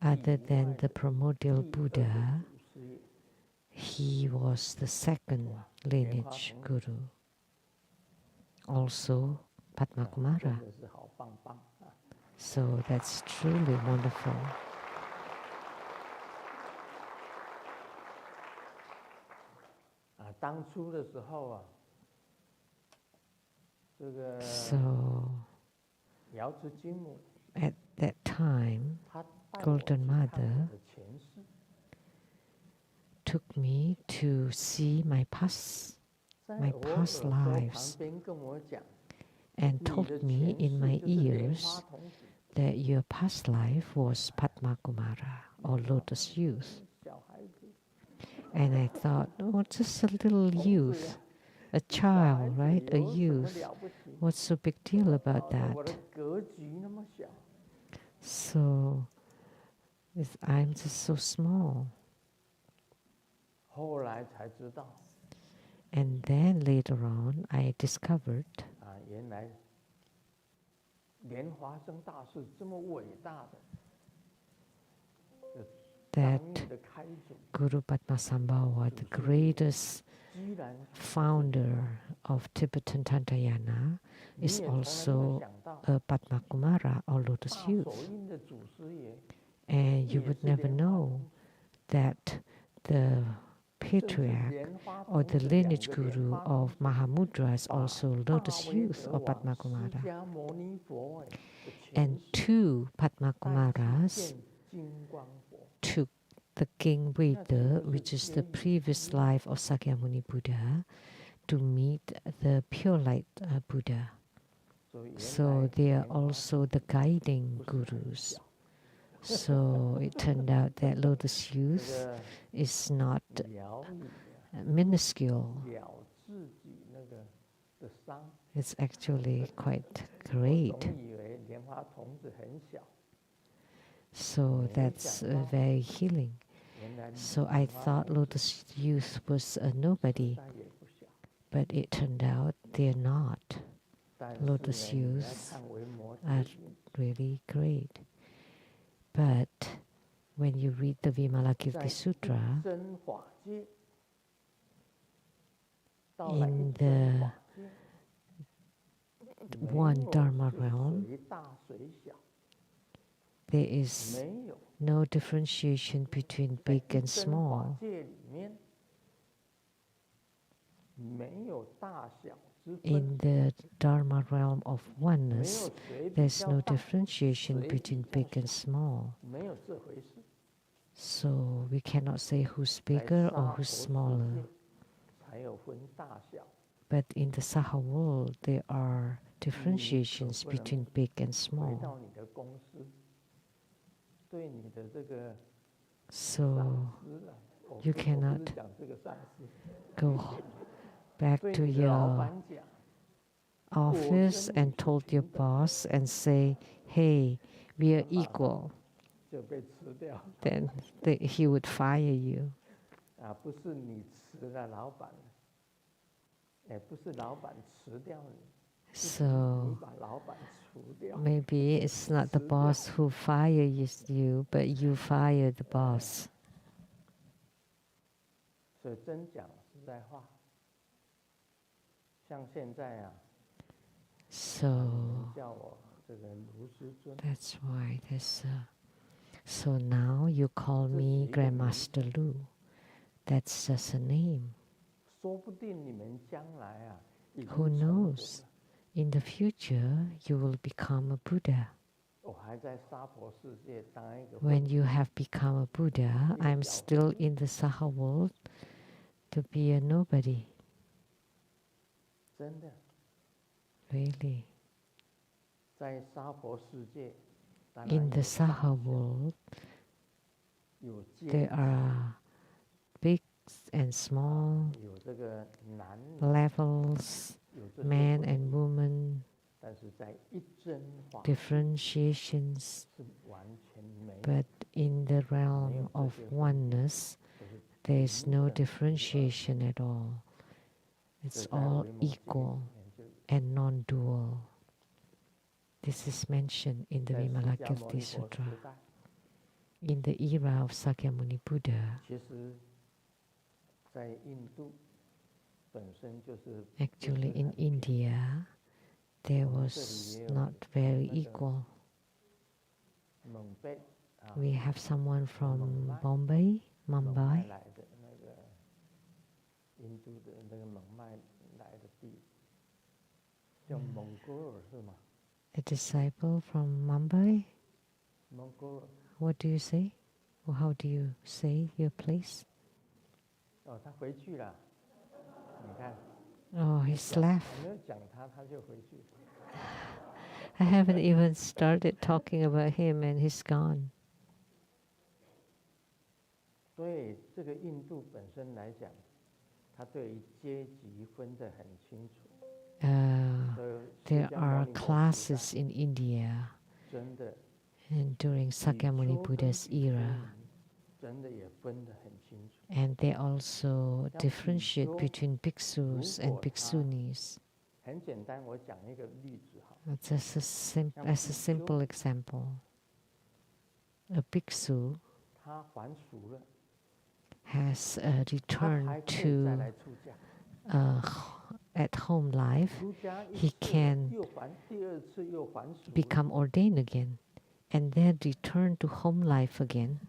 other than the primordial Buddha, he was the second lineage guru. Also Padmakumara. So that's truly wonderful. So at that time, Golden Mother took me to see my past lives and told me in my ears that your past life was Padmakumara or lotus youth. And I thought, oh, just a little youth, a child, right? A youth. What's so big deal about that? So I'm just so small. And then later on, I discovered that Guru Padmasambhava, the greatest founder of Tibetan Tantrayana, is also a Padmakumara or lotus youth. And you would never know that the patriarch or the lineage guru of Mahamudra is also lotus youth or Padmakumara. And two Padmakumaras took the King Veda, which is the previous life of Sakyamuni Buddha, to meet the pure light Buddha. So they are also the guiding gurus. So it turned out that lotus youth is not minuscule. It's actually quite great. So that's very healing. So I thought lotus youth was a nobody, but it turned out they're not. Lotus youth are really great. But when you read the Vimalakirti Sutra, in the one Dharma realm, there is no differentiation between big and small. In the Dharma realm of oneness, there's no differentiation between big and small. So we cannot say who's bigger or who's smaller. But in the Saha world, there are differentiations between big and small. So you cannot go back to your office and told your boss and say, hey, we are equal. Then he would fire you.
So
maybe it's not the boss who fires you, but you fire the boss.
所以真讲实在话，像现在啊，
So
叫我这个卢师尊。
that's why there's so now you call me Grandmaster Lu. That's just a name.
说不定你们将来啊，
Who knows? In the future, you will become a Buddha.
我还在娑婆世界当一个。
When you have become a Buddha, I'm still in the Saha world to be a nobody.
真的。
Really.
在娑婆世界。
In the Saha world, there are big and small levels, man and woman, differentiations, but in the realm of oneness, there is no differentiation at all. It's all equal and non-dual. This is mentioned in the Vimalakirti Sutra. In the era of Sakyamuni Buddha, actually in India, there was not very equal. We have someone from Mumbai. A disciple from Mumbai? What do you say? Or how do you say your place? Oh, he's left. I haven't even started talking about him and he's gone.
所以这个印度本身来讲，它对于阶级分得很清楚。
There are classes in India, and during Sakyamuni Buddha's era, and they also differentiate between bhikshus and bhikshunis. Just as a simple example, a bhikshu has returned to at home life, he can become ordained again and then return to home life again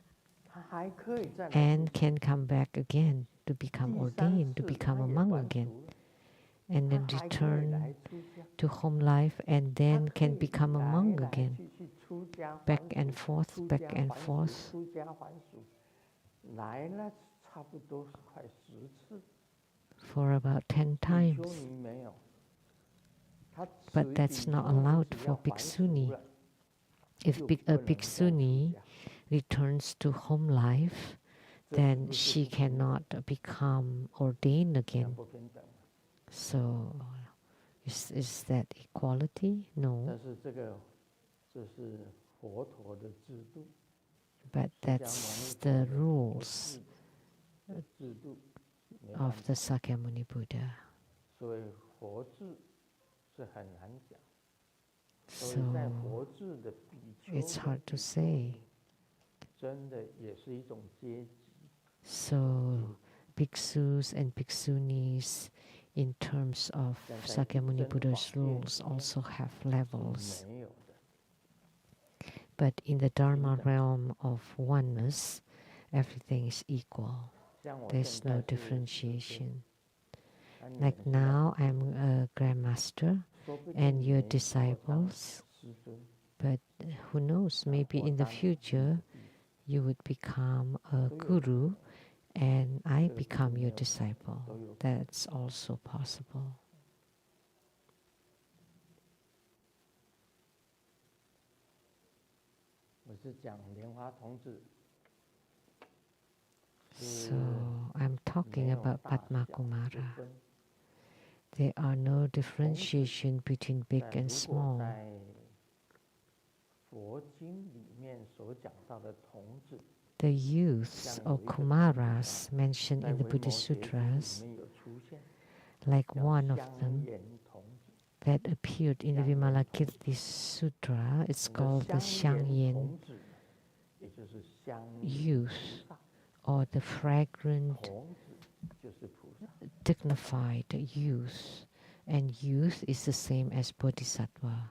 and can come back again to become ordained, to become a monk again, and then return to home life and then can become a monk again, back and forth, back and forth. For about 10 times. But that's not allowed for bhikshuni. If a bhikshuni returns to home life, then she cannot become ordained again. So, is that equality? No. But that's the rules of the Sakyamuni Buddha. So it's hard to say. So bhikshus and bhikshunis in terms of Sakyamuni Buddha's rules also have levels. But in the Dharma realm of oneness, everything is equal. There's no differentiation. Like now, I'm a grandmaster and you're disciples, but who knows, maybe in the future you would become a guru and I become your disciple. That's also possible. So I'm talking about Padma Kumara. There are no differentiation between big and small. The youths or Kumaras mentioned in the Buddhist Sutras, like one of them, that appeared in the Vimalakirti Sutra. It's called the Xiangyan youth, or the fragrant, dignified youth. And youth is the same as Bodhisattva.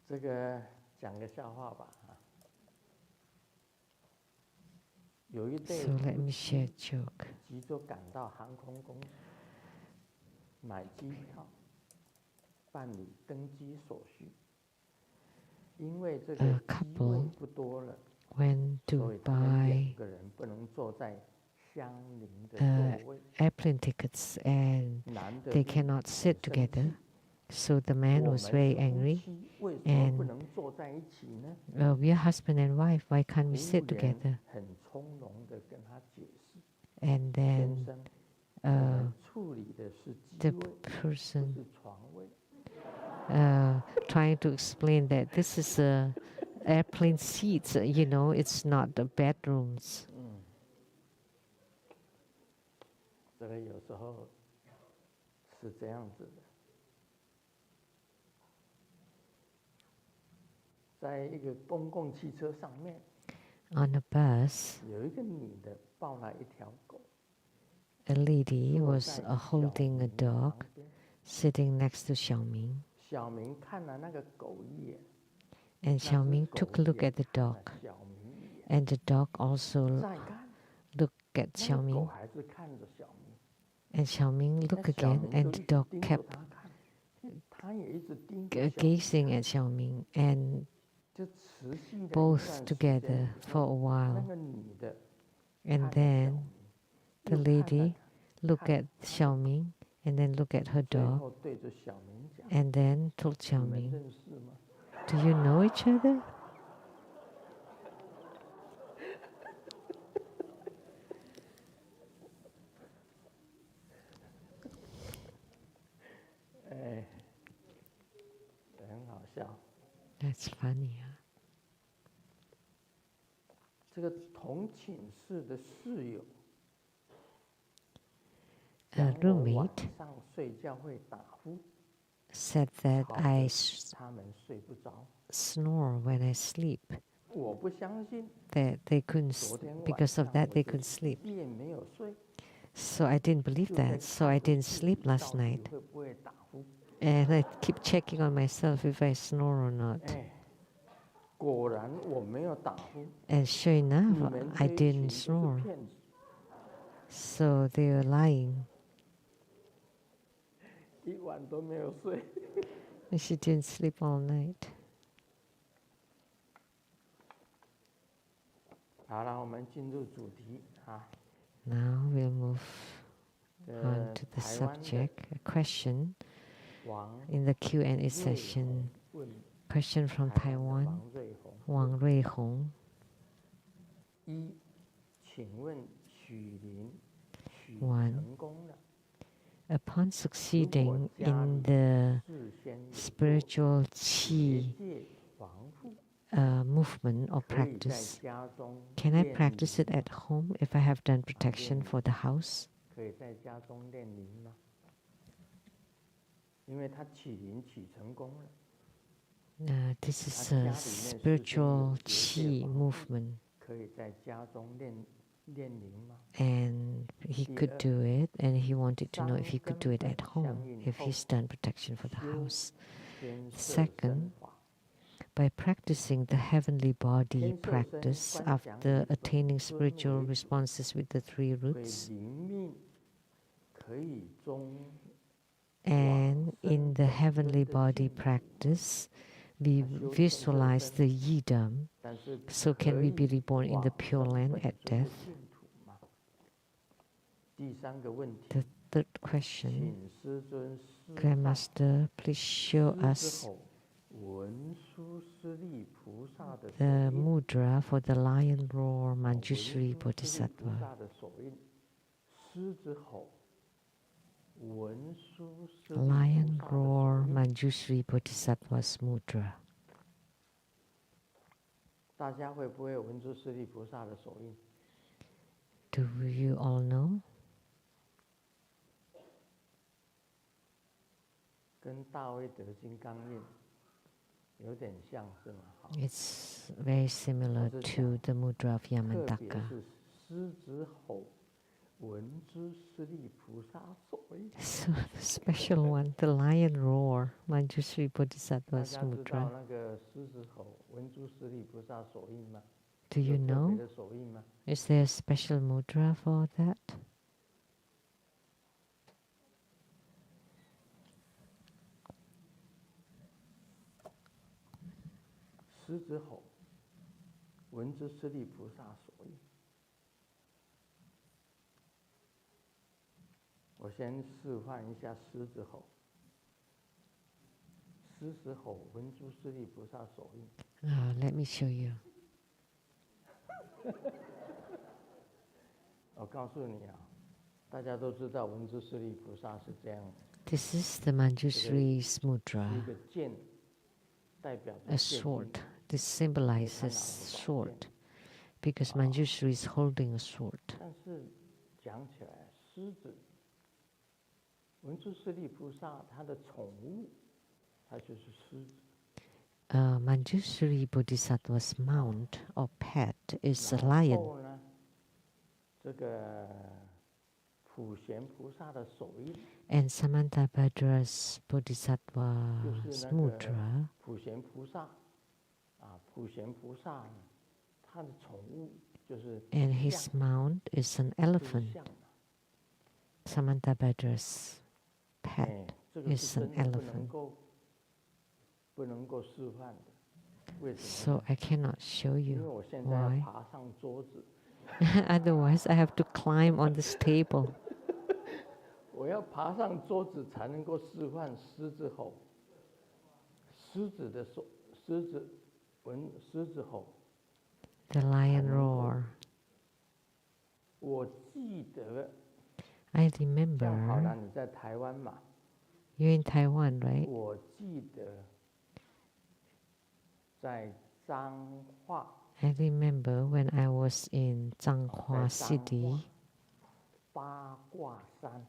这个讲个笑话吧啊。有一对
So let me share a joke.
急着赶到航空公司买机票，办理登机手续。因为这个机位不多了，
went to buy airplane tickets and they cannot sit together. So the man was very angry and we are husband and wife, why can't we sit together? And then the person trying to explain that this is airplane seats, you know, it's not the bedrooms.
这个有时候是这样子的，在一个公共汽车上面
On a bus,
有一个女的抱了一条狗
a lady was holding a dog sitting next to Xiaoming.
小明看了那个狗一眼
And Xiaoming took a look at the dog. And the dog also looked at Xiaoming. And Xiaoming looked again, and the dog kept gazing at Xiaoming, and both together for a while. And then the lady looked at Xiaoming, and then looked at her dog, and then told Xiaoming, do you know each other? That's funny, huh?
这个同寝室的室友
A roommate
上睡觉会打呼
said that I
他们睡不着
snore when I sleep.
我不相信
That they couldn't, because of that they couldn't sleep.
夜没有睡
So I didn't believe that, so I didn't sleep last night.
会不会打呼
And I keep checking on myself if I snore or not.
果然我没有打呼
And sure enough, I didn't snore. So they were lying.
一晚都没有睡
And she didn't sleep all night.
好了，我们进入主题啊。
Now we'll move on to the subject. A question in the Q&A session. Question from Taiwan, Wang Ruihong.
一，请问许林许
One.
成功了，
Upon succeeding in the spiritual qi movement or practice, can I practice it at home if I have done protection for the house?
可以在家中练灵吗？因为他起灵起成功了。
This is a spiritual qi movement.
可以在家中练灵吗？
And he could do it, and he wanted to know if he could do it at home, if he's done protection for the house. Second, by practicing the heavenly body practice after attaining spiritual responses with the three roots, and in the heavenly body practice, we visualize the yidam. So can we be reborn in the Pure Land at death? The third question, Grandmaster, please show us the mudra for the lion roar Manjushri Bodhisattva. Lion roar Manjushri Bodhisattva's mudra.
大家会不会闻出释利菩萨的手印？
Do you all know?
跟大威德金刚印有点像是吗？
It's very similar to the mudra of
特别
Yamantaka.
是狮子吼闻之势力菩萨所印。
So the special one, the lion roar, Manjushri
大
Bodhisattva's
家知道
mudra.
那个狮子吼闻之势力菩萨所印吗？
Do you
有特别
know?
的手印吗？
Is there a special mudra for that?
狮子吼闻之势力菩萨所印。我先示范一下狮子吼。狮子吼闻之势力菩萨所印。
Let me show you.
我告诉你啊，大家都知道闻之势力菩萨是这样。
This is the Manjushri's
是
mudra,
一个剑，代表着
a
剑
sword.
印。
This symbolizes sword, because Manjushri is holding a sword.
但是讲起来，狮子闻之势力菩萨他的宠物，它就是狮子。
Manjushri Bodhisattva's mount or pet is a
然
lion.
后呢，这个普贤菩萨的手印，
And Samantabhadra's
就
Bodhisattva's
是那个
mudra,
普贤菩萨啊，普贤菩萨他的宠物就是
and his
象，
mount is an
就是
elephant.
象嘛。
Samantabhadra's
哎
pet，
这个
is
是
an
真的
elephant.
不能够示范的。为什么
So
呢？
I cannot show
因为
you.
我现在要
Why?
爬上桌子，
Otherwise, I have to climb on this table.
我要爬上桌子才能够示范狮子吼。狮子的手，狮子闻狮子吼。
The lion roar.
我记得，
I
像好
remember
了，你在台湾嘛，
you're in Taiwan, right?
我记得在彰化，
I remember when I was in
在
Zhanghua
彰
City,
化八卦山，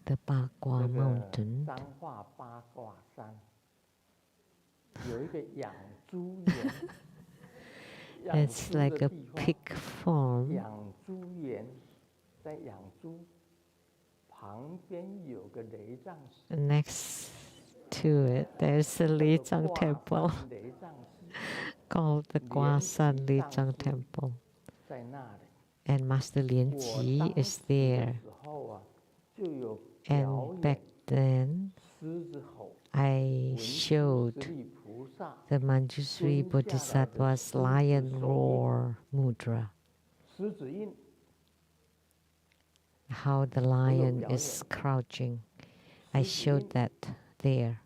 the Bagua
这个
Mountain.
彰化八卦山有一个养猪园，养
It's
猪
like
的
a
地方，
pig farm.
养猪园，在养猪旁边有个雷藏寺，
Next to it, there's a
叫
Li
做
Zhang
挂
temple
山雷藏寺，
called the
莲
Guasan
吉
Li
上
Zhang
师
temple.
在那里。
And Master Lian
我
Ji
当
is
时的
there.
时候啊，就有表
And back
演
then,
狮子吼
I
文殊
showed
师利菩萨
the Manjushri
蹲下来的
Bodhisattva's
狮子
lion
手印，
roar mudra.
狮子印。
How the lion is crouching. I showed that there.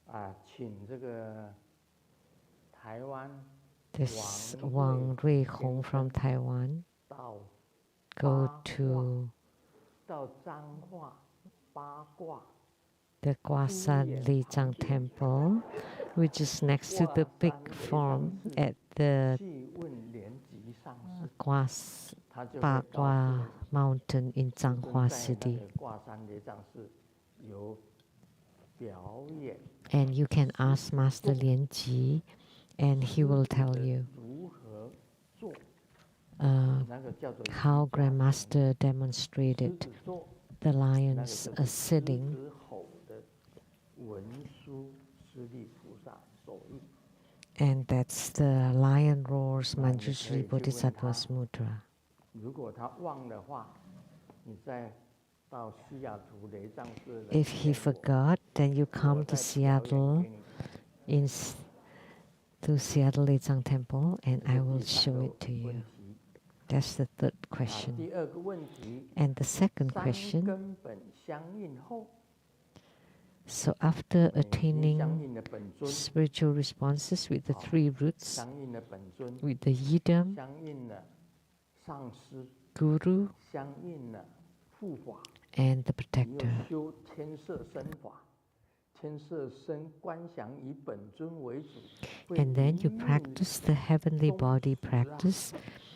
啊，请这个台湾
This
王
Wang Ruihong from Taiwan
到
go
八卦
to
到彰化八卦
the Guasan Li Zhang temple, which is next to the big farm at the
去问莲吉上师，
Guas
他就会告诉
Bagua
你
Mountain in
尊
Zhanghua
在那
City.
个挂山雷藏寺有表演
And you can ask Master Lian Ji, and he will tell you
如何做，
uh,
那个叫做
how Grandmaster
狮
demonstrated
子座，
the
那个
lions
就是狮
sitting.
子吼的文殊师利菩萨手印。
And that's the lion roars
那你可以
Manjushri
去问他，
Bodhisattva's mudra.
如果他忘的话，你再到西雅图雷藏寺来
If he
见我，
forgot, then you
我
come
再
to
表演
Seattle
给你。
to Seattle Li Zhang temple, and
这
I
是
will
第三
show
个
it to
问
you.
题。
That's the third
啊，
question.
第二个问题，
And the second
三
question,
根本相应后，
so after
已经相
attaining
应了本尊，
spiritual responses with the
好，
three roots,
相应了本尊，
with the yidam,
相应了上师，
guru,
相应了护法，
and the
你又
protector.
修天色身法，天色身观想以本尊为主，会
And then you
一命
practice the heavenly
终
body
止啊，
practice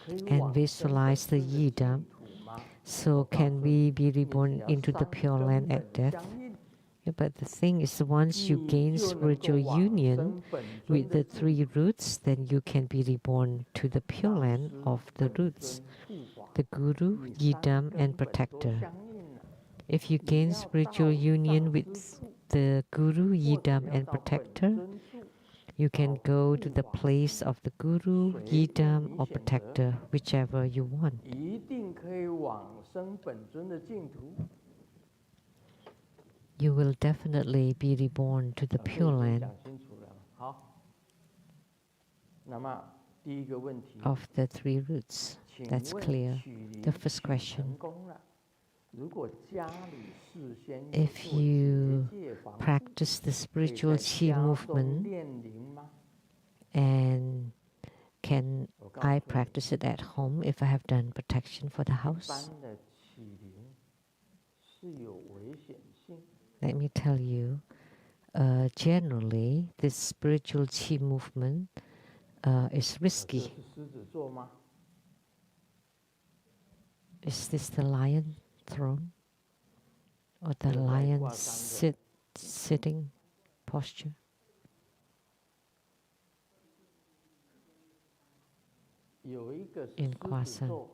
可以
and
往生本
visualize the
尊的净
yidam
土吗？
So can we be reborn into the Pure Land at death? Yeah, but the thing is, once you gain spiritual union with the three roots, then you can be reborn to the Pure Land of the roots, the Guru, Yidam, and Protector. If you gain spiritual union with the Guru, Yidam, and Protector, you can go to the place of the Guru, Yidam, or Protector, whichever you want. You will definitely be reborn to the Pure Land of the three roots. That's clear. The first question. If you practice the spiritual Qi movement, and can I practice it at home if I have done protection for the house? Let me tell you, generally, this spiritual Qi movement is risky. Is this the lion throne or the lion sitting posture? In Kwasan.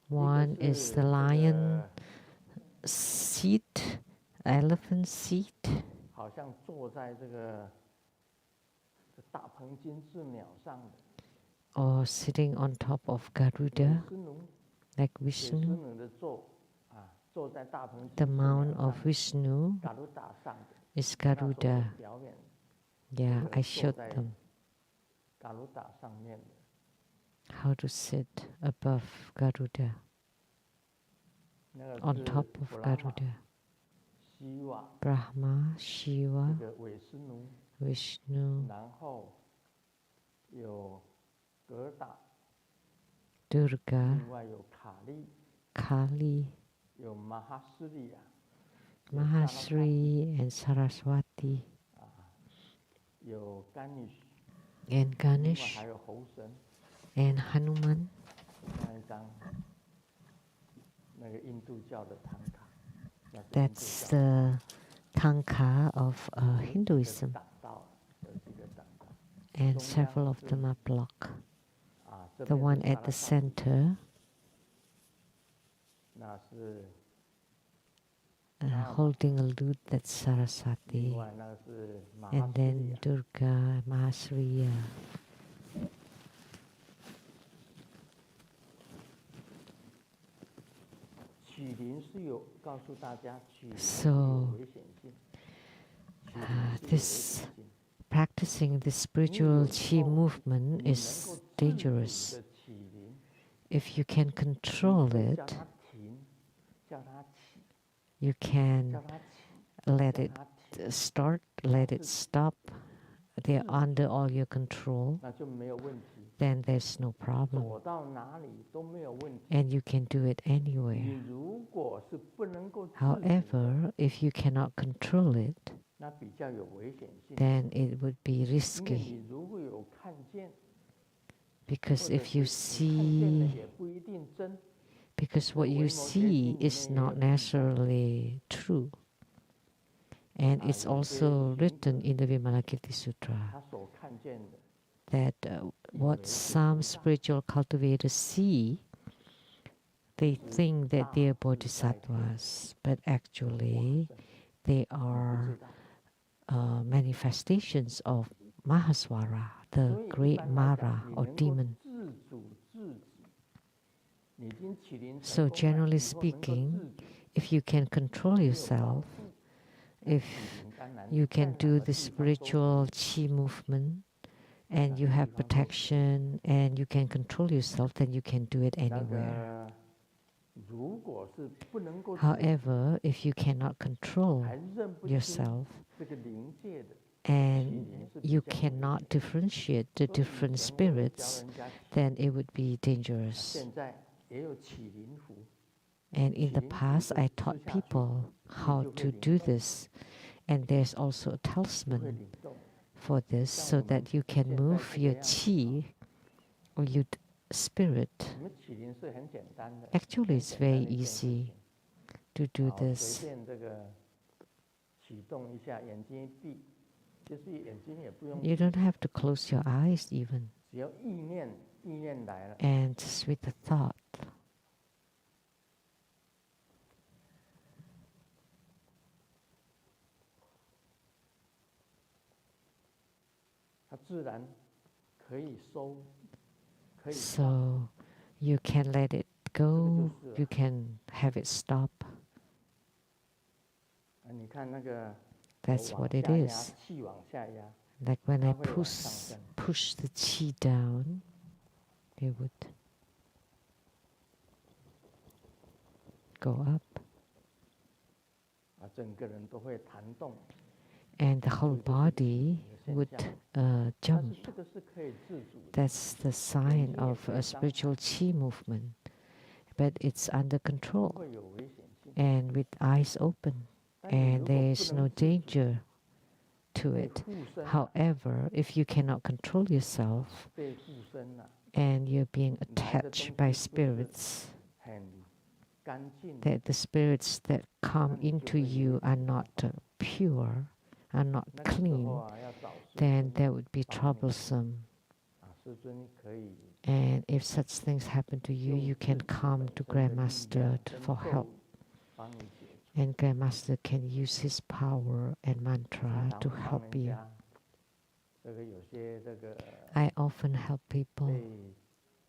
One is the lion seat, elephant seat, or sitting on top of Garuda, like Vishnu. The mount of Vishnu is Garuda. Yeah, I showed them how to sit above Garuda, on top of Garuda. Brahma, Shiva, Vishnu, Durga, Kali, Mahasri, and Saraswati, and Ganesh, and Hanuman. That's the Tanka of Hinduism, and several of them are blocked. The one at the center, holding a lute, that's Saraswati, and then Durga, Mahasriya. So, this practicing the spiritual Qi movement is dangerous. If you can control it, you can let it start, let it stop. They're under all your control. Then there's no problem. And you can do it anywhere. However, if you cannot control it, then it would be risky. Because if you see, because what you see is not necessarily true. And it's also written in the Vimalakirti Sutra that what some spiritual cultivators see, they think that they are bodhisattvas, but actually they are manifestations of Mahaswara, the great Mara or demon. So generally speaking, if you can control yourself, if you can do the spiritual Qi movement, and you have protection, and you can control yourself, then you can do it anywhere. However, if you cannot control yourself, and you cannot differentiate the different spirits, then it would be dangerous. And in the past, I taught people how to do this, and there's also a talisman for this, so that you can move your qi, or you spirit.
你们起灵是很简单的，
Actually, it's very easy to do
随
this.
便这个启动一下，眼睛一闭，就是眼睛也不用
You
闭，
don't have to close your eyes even.
只要意念来了，
And just with the thought,
它自然可以收，可以放。
so you can let it go, you can have it stop.
你看那个
That's
往
what it
下压，
is.
气往下压，
Like when I
它会往上升。
push the qi down, it would go up.
整个人都会弹动。
And the whole body would jump.
这个是可以自主的。
That's the sign of a spiritual qi movement. But it's under control
会有危险性。
and with eyes open. And there is no danger to it. However, if you cannot control yourself
被附身了，
and you're being attached by spirits,
很干净。
that the spirits that come into you are not pure, are not
那个时候
clean,
啊，要找师
then
尊
that would be
帮你
troublesome.
师尊可以
And if such things happen to you, you can come to Grandmaster for help.
帮你解决。
And Grandmaster can use his power and mantra to help you.
这个有些这个
I often help people
被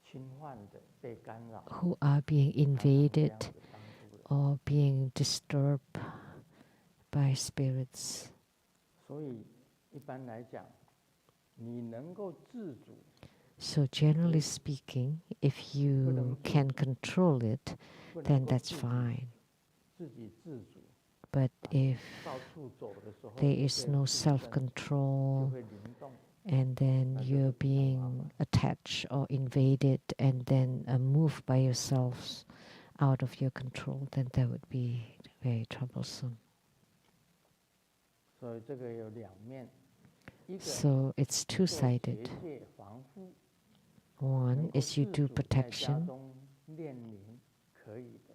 侵犯的、被干扰
who are being invaded or being disturbed by spirits.
所以一般来讲，你能够自主。
So generally speaking, if you can control it, then that's fine.
自己自主。
But if
到处走的时候
there is no
就
self-control,
会灵动。
and then you're being attached or invaded and then moved by yourselves out of your control, then that would be very troublesome.
所以这个有两面，一个
So it's
做
two-sided.
结界防护，
One
能够
is you
自
do
主在家
protection,
中练灵，可以的。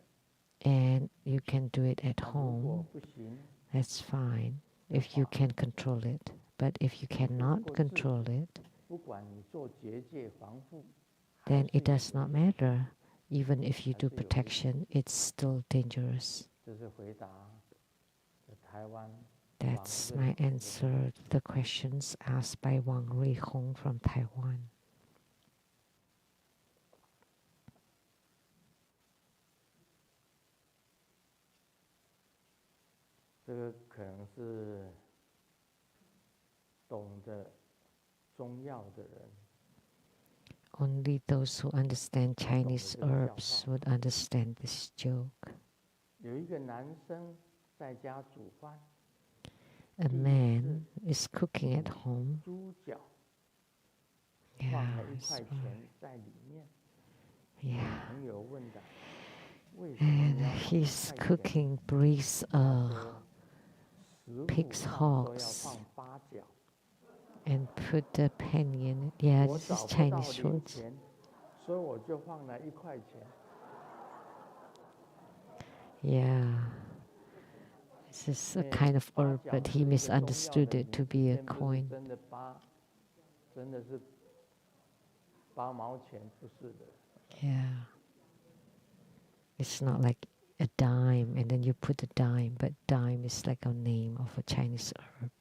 and you can do it at
那如果
home.
不行，
That's fine if you can control it. But if you cannot control it,
不管你做结界防护，
then it does not matter. Even if you do protection, it's still dangerous.
这是回答台湾。
That's my answer to the questions asked by Wang Ruihong from Taiwan.
这个可能是懂得中药的人，
Only those who understand Chinese herbs would understand this joke.
有一个男生在家煮饭，
A man is cooking at home.
猪脚
Yeah,
放了1
it's
块
right.
钱在里面。
Yeah.
朋友问的，为什么
And
你要放
he's
1块钱？
cooking breast
食物
pig's
上都要
hocks
放8角。
and put the penny in it. Yeah,
我
this
找
is
不到
Chinese
零
words.
钱，所以我就放了1块钱。
Yeah. This is a kind of herb, but he misunderstood it to be a coin.
真的真的是8毛钱，不是的。
Yeah. It's not like a dime and then you put a dime, but dime is like a name of a Chinese herb.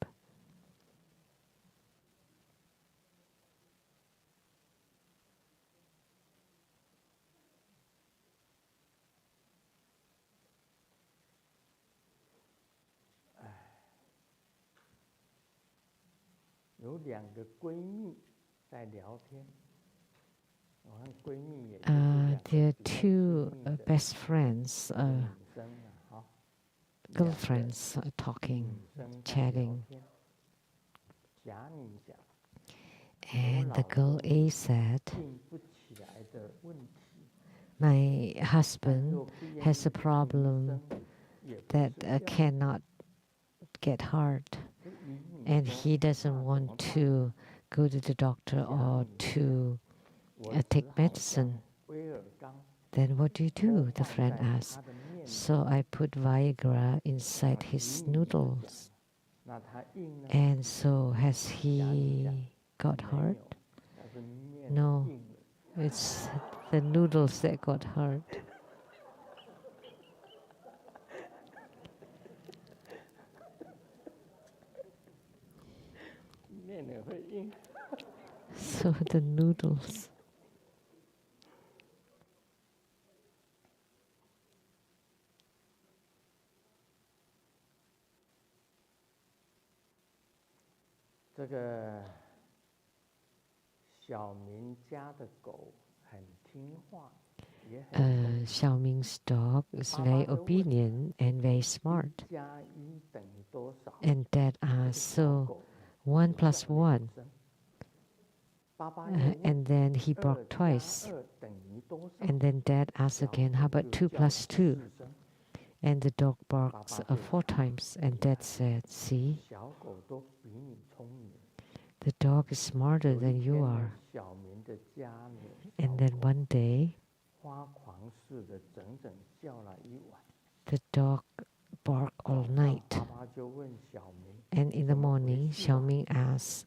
有2个闺蜜在聊天，我看闺蜜也
There are two best friends,
女生啊，
girlfriends talking, chatting.
假你讲，
And the girl A said,
硬不起来的问题，
my husband has a problem that cannot get hard, and he doesn't want to go to the doctor or to take medicine. Then what do you do? The friend asked. So I put Viagra inside his noodles. And so has he got hurt? No, it's the noodles that got hurt. So the noodles. Xiaoming's dog is very obedient and very smart. And Dad asked, so 1 + 1. And then he barked twice. And then Dad asked again, how about 2 + 2? And the dog barks 4 times. And Dad said, see, the dog is smarter than you are. And then one day, the dog barked all night. And in the morning, Xiaoming asked,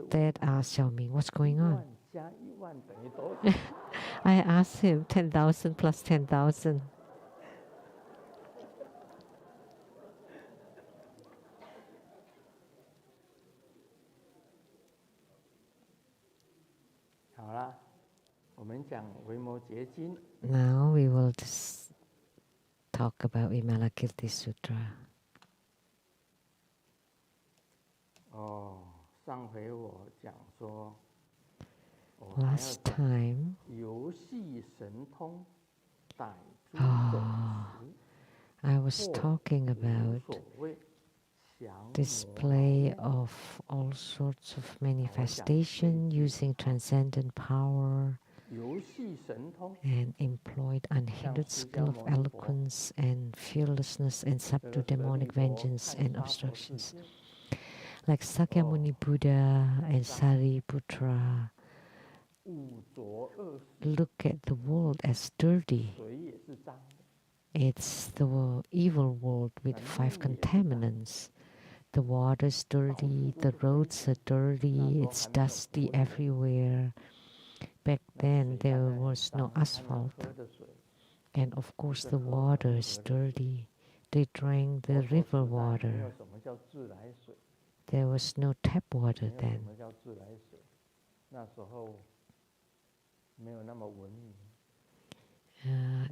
Dad asked Xiaoming, what's going on? I asked him, 10,000 + 10,000. Now we will just talk about Vimalakirti Sutra. Last time, I was talking about display of all sorts of manifestation using transcendent power and employed unhindered skill of eloquence and fearlessness and subdue demonic vengeance and obstructions. Like Sakyamuni Buddha and Sariputra look at the world as dirty. It's the evil world with 5 contaminants. The water's dirty, the roads are dirty, it's dusty everywhere. Back then there was no asphalt. And of course the water is dirty. They drank the river water. There was no tap water then.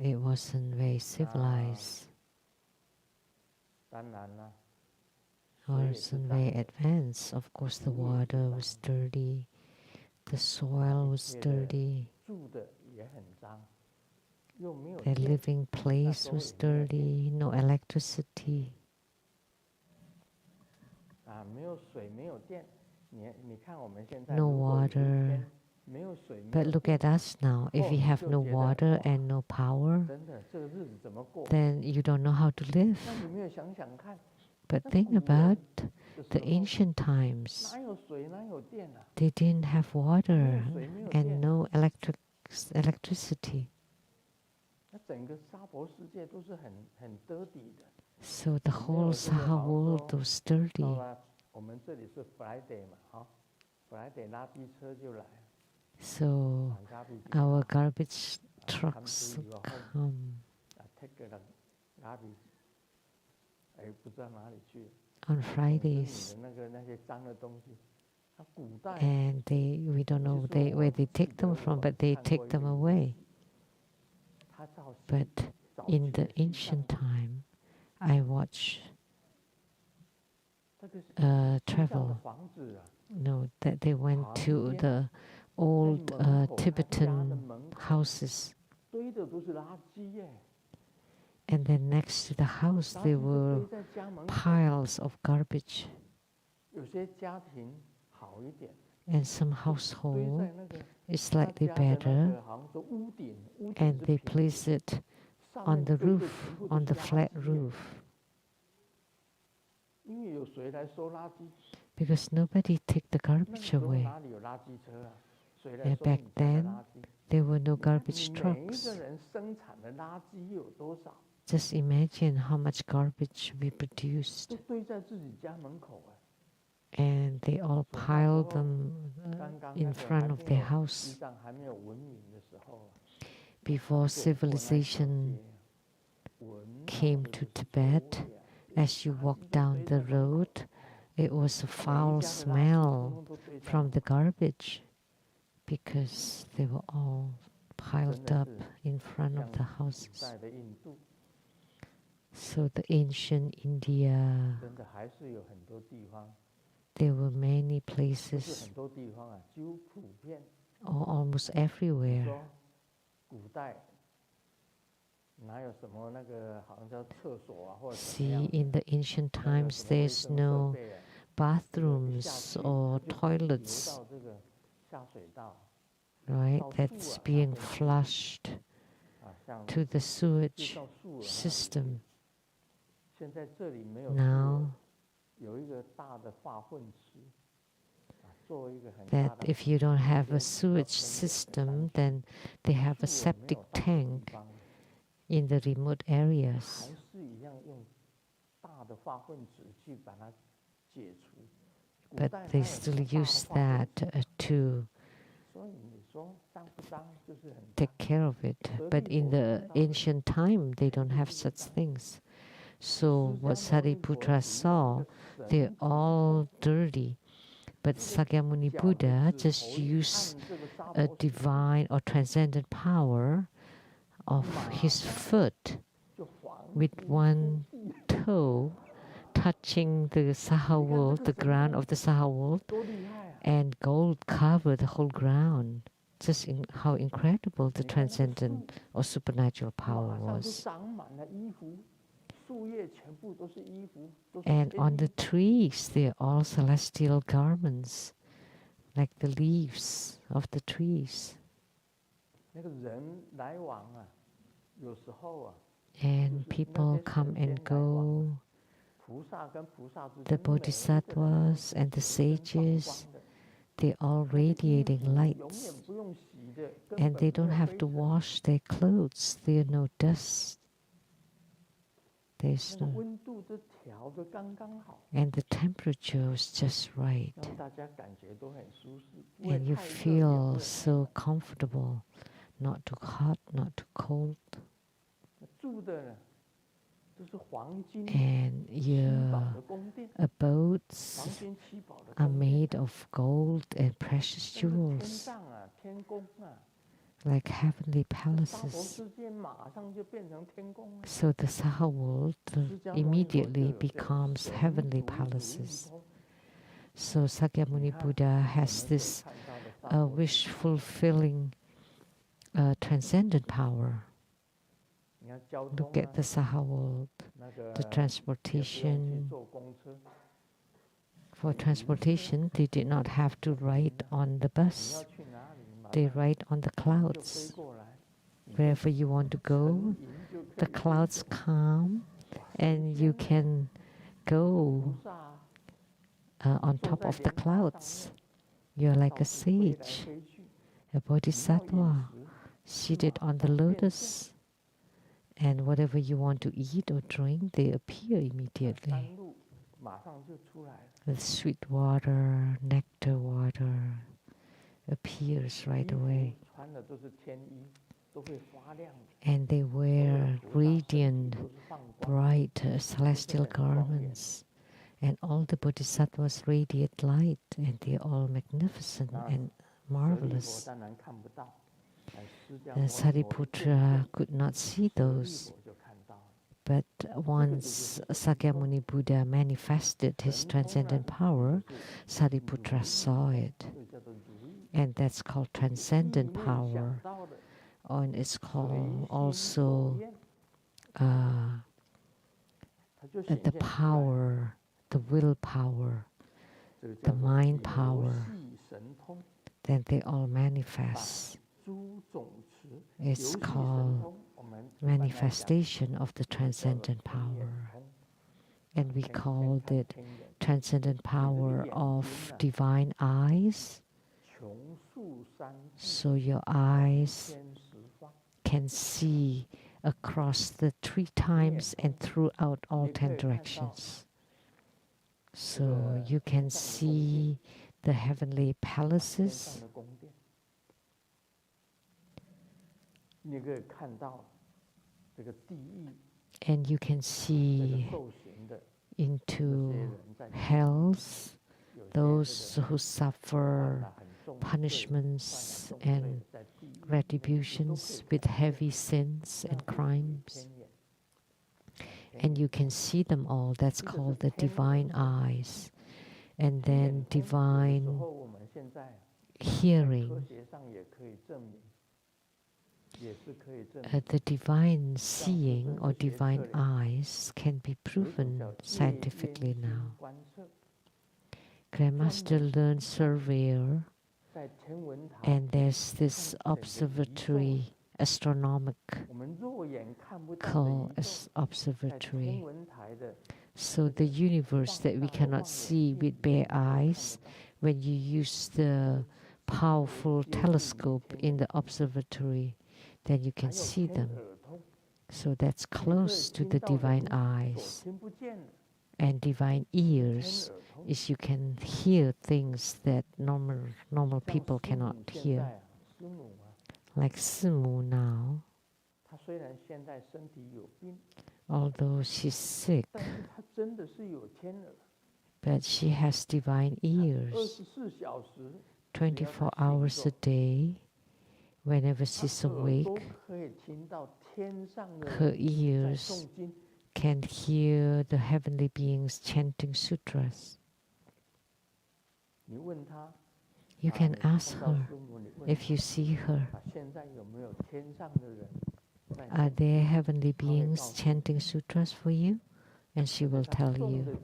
It wasn't very civilized. Wasn't very advanced. Of course the water was dirty. The soil was dirty. Their living place was dirty. No electricity. No water. But look at us now. If we have no water and no power, then you don't know how to live. But think about the ancient times. They didn't have water and no electricity. So the whole Saha world was dirty. So our garbage trucks come on Fridays, and we don't know where they take them from, but they take them away. But in the ancient time, I watch travel. No, that they went to the old Tibetan houses. And then next to the house there were piles of garbage. And some household is slightly better, and they place it on the roof, on the flat roof. Because nobody take the garbage away.
来收
back
你家的
then,
垃圾。
there were no
你看
garbage
你每一个
trucks.
人生产的垃圾有多少？
Just imagine how much garbage we produced.
都堆在自己家门口哎。
And they all piled them in front of their house. Before civilization came to Tibet, as you walk down the road, it was a foul smell from the garbage because they were all piled up in front of the houses. So the ancient India, there were many places, or almost everywhere. See, in the ancient times, there's no bathrooms or toilets, right? That's being flushed to the sewage system. Now, that if you don't have a sewage system, then they have a septic tank in the remote areas. But they still use that to take care of it. But in the ancient time, they don't have such things. So what Sariputra saw, they're all dirty. But Sakyamuni Buddha just used a divine or transcendent power of his foot with one toe touching the Saha, the ground of the Saha, and gold covered the whole ground. Just how incredible the transcendent or supernatural power was. And on the trees, they're all celestial garments, like the leaves of the trees. And people come and go. The bodhisattvas and the sages, they're all radiating lights. And they don't have to wash their clothes. There's no dust. There's no, and the temperature is just right. And you feel so comfortable, not too hot, not too cold. And your abodes are made of gold and precious jewels, like heavenly palaces. So the Saha world immediately becomes heavenly palaces. So Sakyamuni Buddha has this wish-fulfilling transcendent power. Look at the Saha world, the transportation. For transportation, they did not have to ride on the bus. They ride on the clouds. Wherever you want to go, the clouds come and you can go on top of the clouds. You're like a sage, a bodhisattva, seated on the lotus. And whatever you want to eat or drink, they appear immediately. The sweet water, nectar water appears right away. And they wear radiant, bright celestial garments. And all the bodhisattvas radiate light, and they're all magnificent and marvelous. Sariputra could not see those. But once Sakyamuni Buddha manifested his transcendent power, Sariputra saw it. And that's called transcendent power. And it's called also the power, the willpower, the mind power. Then they all manifest. It's called manifestation of the transcendent power. And we called it transcendent power of divine eyes So your eyes can see across the 3 times and throughout all 10 directions. So you can see the heavenly palaces. And you can see into hells, those who suffer punishments and retributions with heavy sins and crimes. And you can see them all. That's called the divine eyes. And then divine hearing. The divine seeing or divine eyes can be proven scientifically now. Grandmaster learned surveyor, and there's this observatory, astronomical observatory. So the universe that we cannot see with bare eyes, when you use the powerful telescope in the observatory, then you can see them. So that's close to the divine eyes. And divine ears is you can hear things that normal people cannot hear. Like Simu now, although she's sick, but she has divine ears 24 hours a day. Whenever she's awake, her ears can hear the heavenly beings chanting sutras. You can ask her if you see her, are there heavenly beings chanting sutras for you? And she will tell you.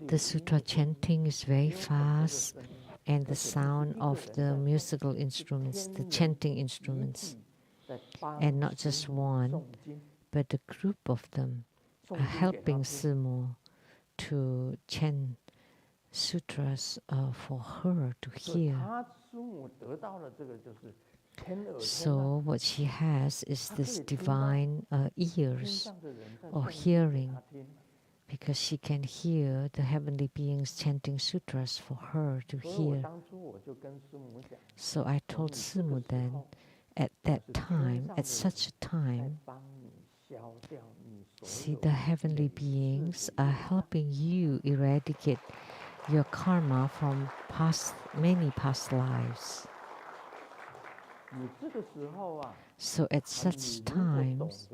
The sutra chanting is very fast, and the sound of the musical instruments, the chanting instruments, and not just one, but a group of them are helping Simu to chant sutras for her to hear. So what she has is this divine ears or hearing, because she can hear the heavenly beings chanting sutras for her to hear. So I told Simu then, at that time, at such a time, see, the heavenly beings are helping you eradicate your karma from many past lives. So at such times,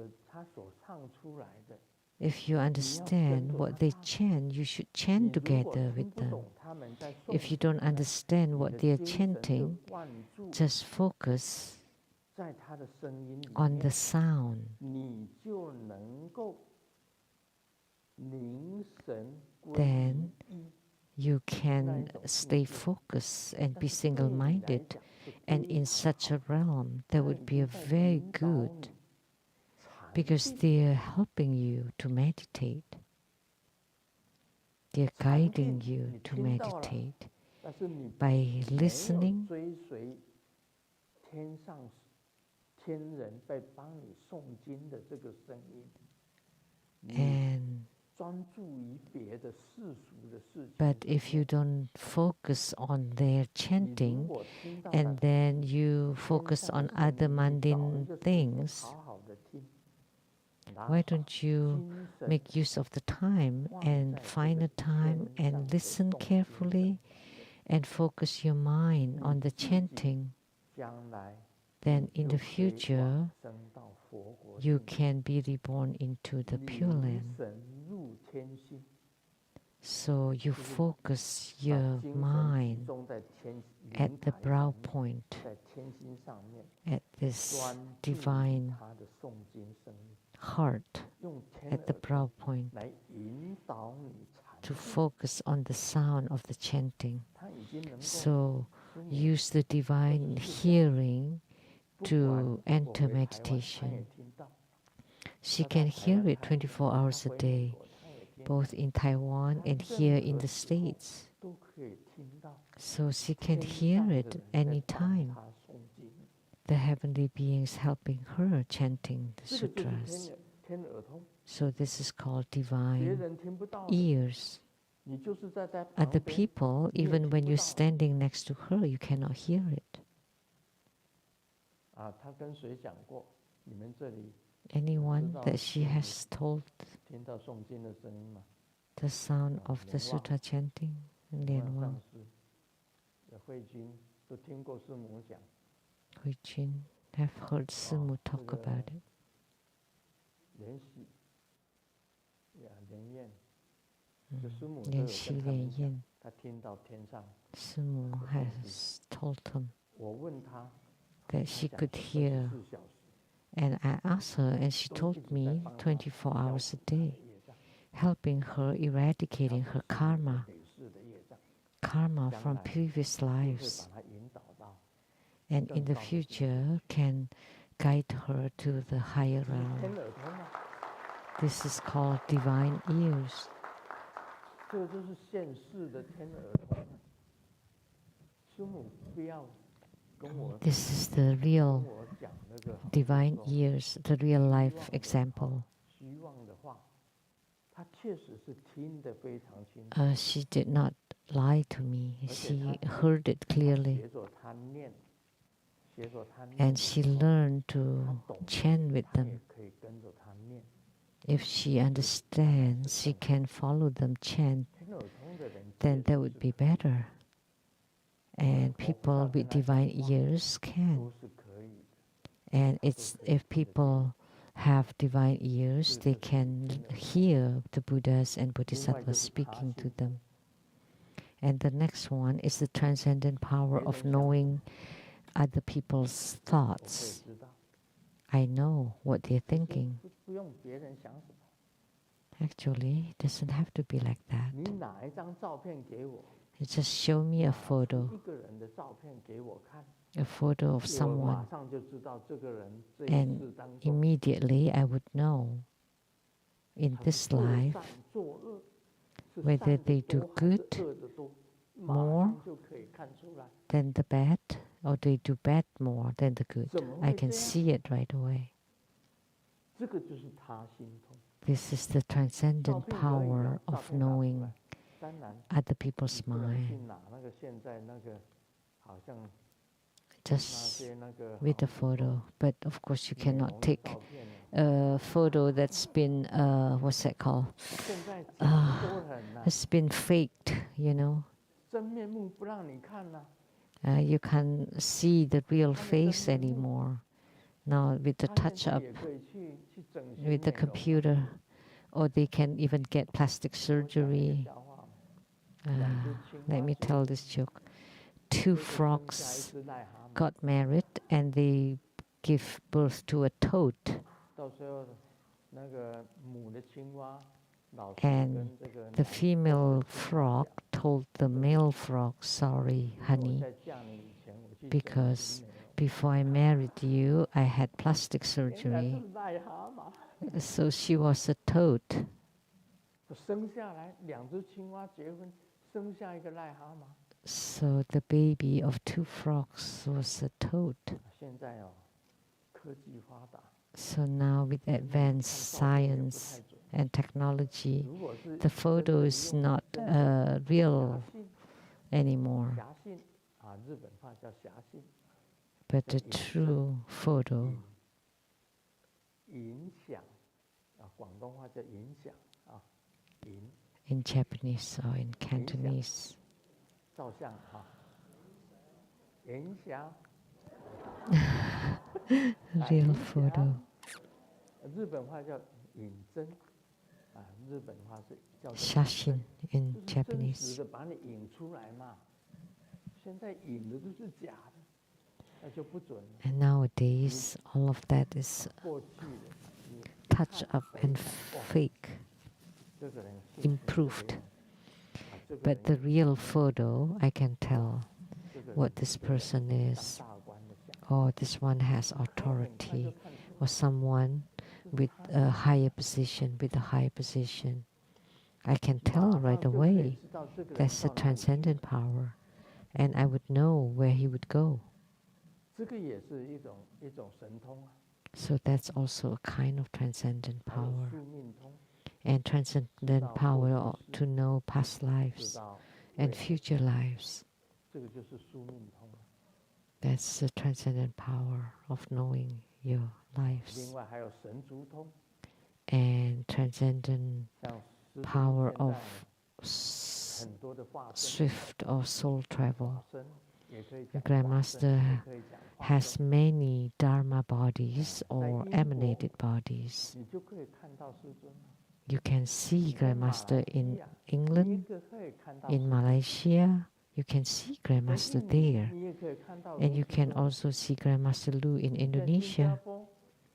if you understand what they chant, you should chant together with them. If you don't understand what they are chanting, just focus on the sound. Then you can stay focused and be single-minded. And in such a realm, that would be a very good, because they are helping you to meditate. They are guiding you to meditate by listening but if you don't focus on their chanting, and then you focus on other mundane things, why don't you make use of the time and find a time and listen carefully and focus your mind on the chanting? Then in the future, you can be reborn into the Pure Land. So you focus your mind at the brow point, at this divine heart, at the brow point, to focus on the sound of the chanting. So use the divine hearing to enter meditation. She can hear it 24 hours a day, both in Taiwan and here in the States. So she can hear it any time. The heavenly beings helping her chanting the sutras. So this is called divine ears. Other people, even when you're standing next to her, you cannot hear it. Anyone that she has told the sound of the sutra chanting? Lian Wang. Hui Jin have heard Simu talk about it. Lian Xi, Lian Yin. Simu has told him that she could hear. And I asked her, and she told me 24 hours a day, helping her, eradicating her karma from previous lives, and in the future can guide her to the higher realm. This is called divine ears. This is the real divine ears, the real life example. She did not lie to me. She heard it clearly. And she learned to chant with them. If she understands, she can follow them chant, then that would be better. And people with divine ears can. And if people have divine ears, they can hear the Buddhas and Bodhisattvas speaking to them. And the next one is the transcendent power of knowing other people's thoughts. I know what they're thinking. Actually, it doesn't have to be like that. You just show me a photo of someone, and immediately I would know in this life whether they do good more than the bad, or they do bad more than the good. I can see it right away. This is the transcendent power of knowing other people's mind. Just with a photo, but of course you cannot take a photo that's been what's that called? Has been faked, you know. You can't see the real face anymore. Now with the touch-up, with the computer, or they can even get plastic surgery. Let me tell this joke. 2 frogs got married and they give birth to a toad. And the female frog told the male frog, sorry, honey, because before I married you, I had plastic surgery. So she was a toad. So the baby of 2 frogs was a toad. So now with advanced science and technology, the photo is not real anymore. But the true photo in Japanese or in Cantonese. Real photo. Shashin in Japanese. And nowadays, all of that is touch up and fake, improved. But the real photo, I can tell what this person is. Or this one has authority, or someone with a higher position, I can tell right away that's the transcendent power, and I would know where he would go.
这个也是一种神通啊。
So that's also a kind of transcendent
还有
power.
宿命通，
And transcendent power to know past lives and future lives.
这个就是宿命通。
That's the transcendent power of knowing your lives.
另外还有神足通，
And transcendent
像师尊
power
现
of
在很多的化身，
swift or soul travel.
化身也可以
The
讲化
Grandmaster
身，也可以讲化
has
身。
many Dharma bodies
在
or
英国
emanated bodies.
你就可以看到师尊了。
You can see
你在马
Grandmaster
来西
in
亚，你
England,
也可以看到师
in
尊。
Malaysia. You can see
在
Grandmaster
印尼，
there.
你也可以看到
And
卢
you
师
can
尊。
also see Grandmaster Lu in
在新加
Indonesia,
坡，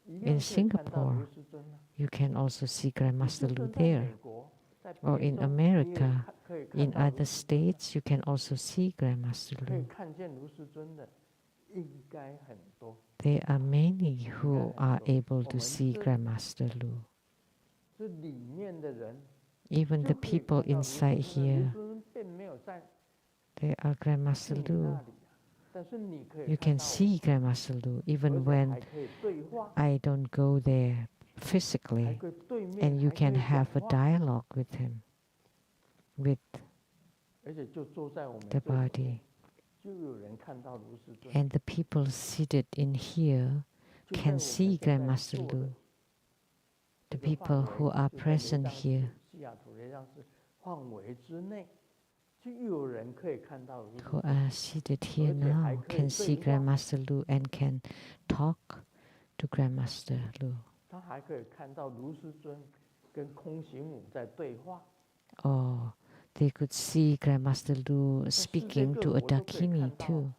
一
in
样可以看到
Singapore.
卢师尊了。
You can also see
你
Grandmaster
就
Lu
算在美
there.
国，在
Or
别
in
州，你也
America,
可以看
in
到
other
卢师尊了。
states, you can also see Grandmaster
可以
Lu.
看见卢师尊的，应该很多。
There are many who are able
我
to
们
see
这
Grandmaster Lu.
这里面的人，
Even
就
the
可以
people
看到卢师尊
inside
了。卢
here,
师尊并没有在
they are Grandmaster
你
Lu.
那里啊，但是你可以
You
看
can
到我，
see Grandmaster Lu
而
even
且
when
还可以对话，
I don't go there
还
physically,
可以对面，
and you
还可
can
以讲
have a
话，
dialogue with him, with
而且就坐在我们
the
这里，
body.
就有人看到卢师尊，
And the people seated in here
就在
can
我
see
们现在
Grandmaster
坐的
Lu.
这
The
个
people
范
who
围，
are
就在雷
present
藏寺
here,
西雅图雷藏寺范围之内，就有人可以看到卢师
who
尊，
are seated here
而且还
now,
可以
can see
对话，
Grandmaster Lu and can talk to Grandmaster Lu.
他还可以看到卢师尊跟空行母在对话。
Or they could see Grandmaster Lu
在世界
speaking
各
to a
国都可以
Dakini
看到
too,
啊，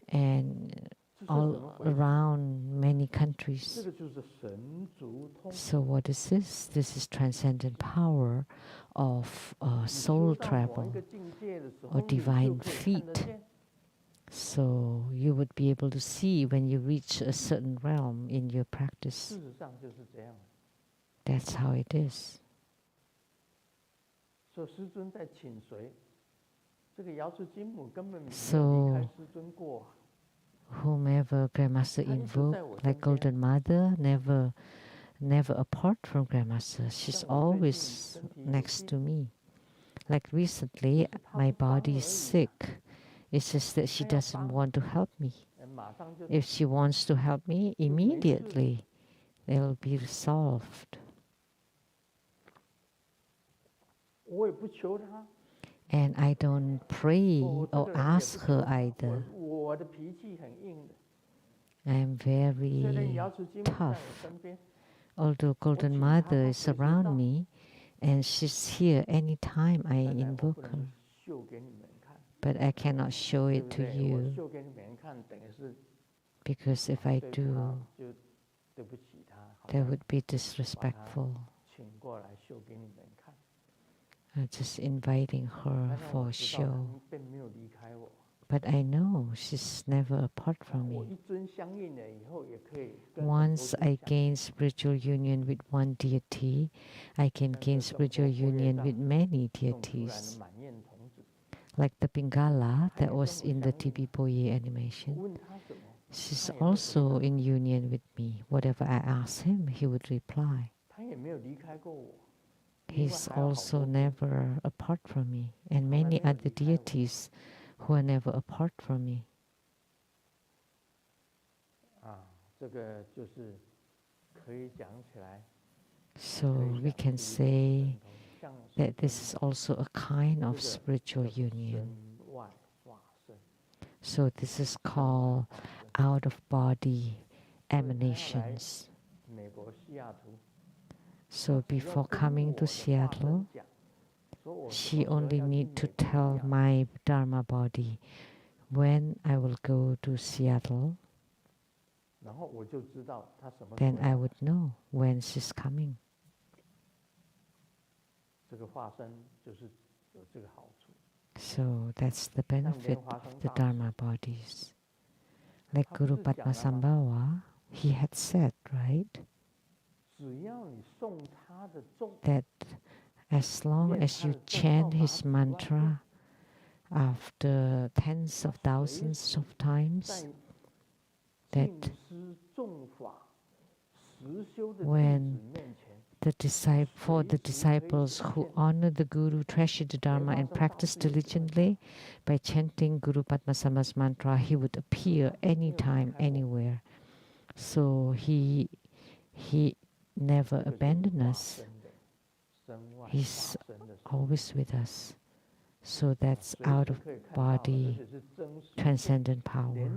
and
这是怎
all
么回事？
around many
这
countries.
个就是神足通。
So what is this? This is transcendent power of
你
soul
修到某一
travel
个境界的时
or
候，你就
divine
可以看得
feet.
见。
So you would be able to see when you reach a certain realm in your practice.
事实上就是这样。
That's how it is.
所以师尊在请谁，这个瑶池金母根本没有
So
离开师尊过啊。
whomever Grandmaster
她一直在
invoked,
我
like
身边。
Golden Mother, never apart from Grandmaster. She's
像我最近
always
身体有
next
病，
to me. Like recently,
就是她
my
不帮
body
而
is
已啊，
sick. It's just that she
她要
doesn't
帮，
want to help me.
马上就
If she wants to help me,
就没事了。
immediately it'll be resolved.
我也不求她，
And I don't pray
我这
or
个人也
ask
不求
her
她，
either.
我的脾气很硬的。
I'm
虽然
very
瑶池金母在
tough.
我身边，
Although
我
Golden
请她，
Mother
她
is
随时
around
到。
me and she's here anytime I
当然我不
invoke
能
her,
秀给你们看，
but I cannot show
对
it
不
to
对？我
you
秀给你们看，等于是
because if I
对她
do,
就对不起她，好
that
像
would be
把她
disrespectful.
请过来秀给你们看。
Just inviting her
但是我
for
知道她
show.
并没有离开我。
But I know she's never apart
那
from
我
me.
一尊相应了以后，也可以跟很多
Once
尊
I
相
gain
应。
spiritual union with one deity, I can
像
gain
这中
spiritual
国佛乐
union
藏
with many
种出来的
deities.
满燕童子，
Like the Pingala
他也
that
跟
was
我
in the
相应。
TB Boye
我
animation.
问他什么，
She's
他也会回
also
答。
in union with me. Whatever I ask him, he would reply.
他也没有离开过我，另外
He's
还有好
also
多尊，
never apart from me, and
从来
many
没有
other
离开我。
deities who are never apart from me.
啊，这个就是可以讲起来，
So
可以
we
讲
can
是一种
say
神通，像
that
师
this
尊
is also a kind
这
of
个
spiritual
叫做
union.
身外化身，
So this is
身外
called
化身。
out of body
所以他要来
emanations.
美国西雅图，
So
只要
before
跟
coming
我
to
的化
Seattle,
身讲，说我什
she
么时候
only
要去
need to
美国西
tell
雅图，
my Dharma body when I will go to Seattle,
然后我就知道他什么时候
then I
来。
would know when she's coming.
这个化身就是有这个好处。
So that's the
像
benefit
莲华
of
生
the
大师，
Dharma bodies. Like
他不
Guru
是讲了吗？
Padmasambhava, he had said, right,
只要你诵他的咒，
that As long as you chant his mantra after tens of thousands of times, that when for the disciples who honor the Guru, treasure the Dharma, and practice diligently by chanting Guru Padmasambhava's mantra, he would appear anytime, anywhere. So he never abandoned us. He's always with us. So that's out of body transcendent power.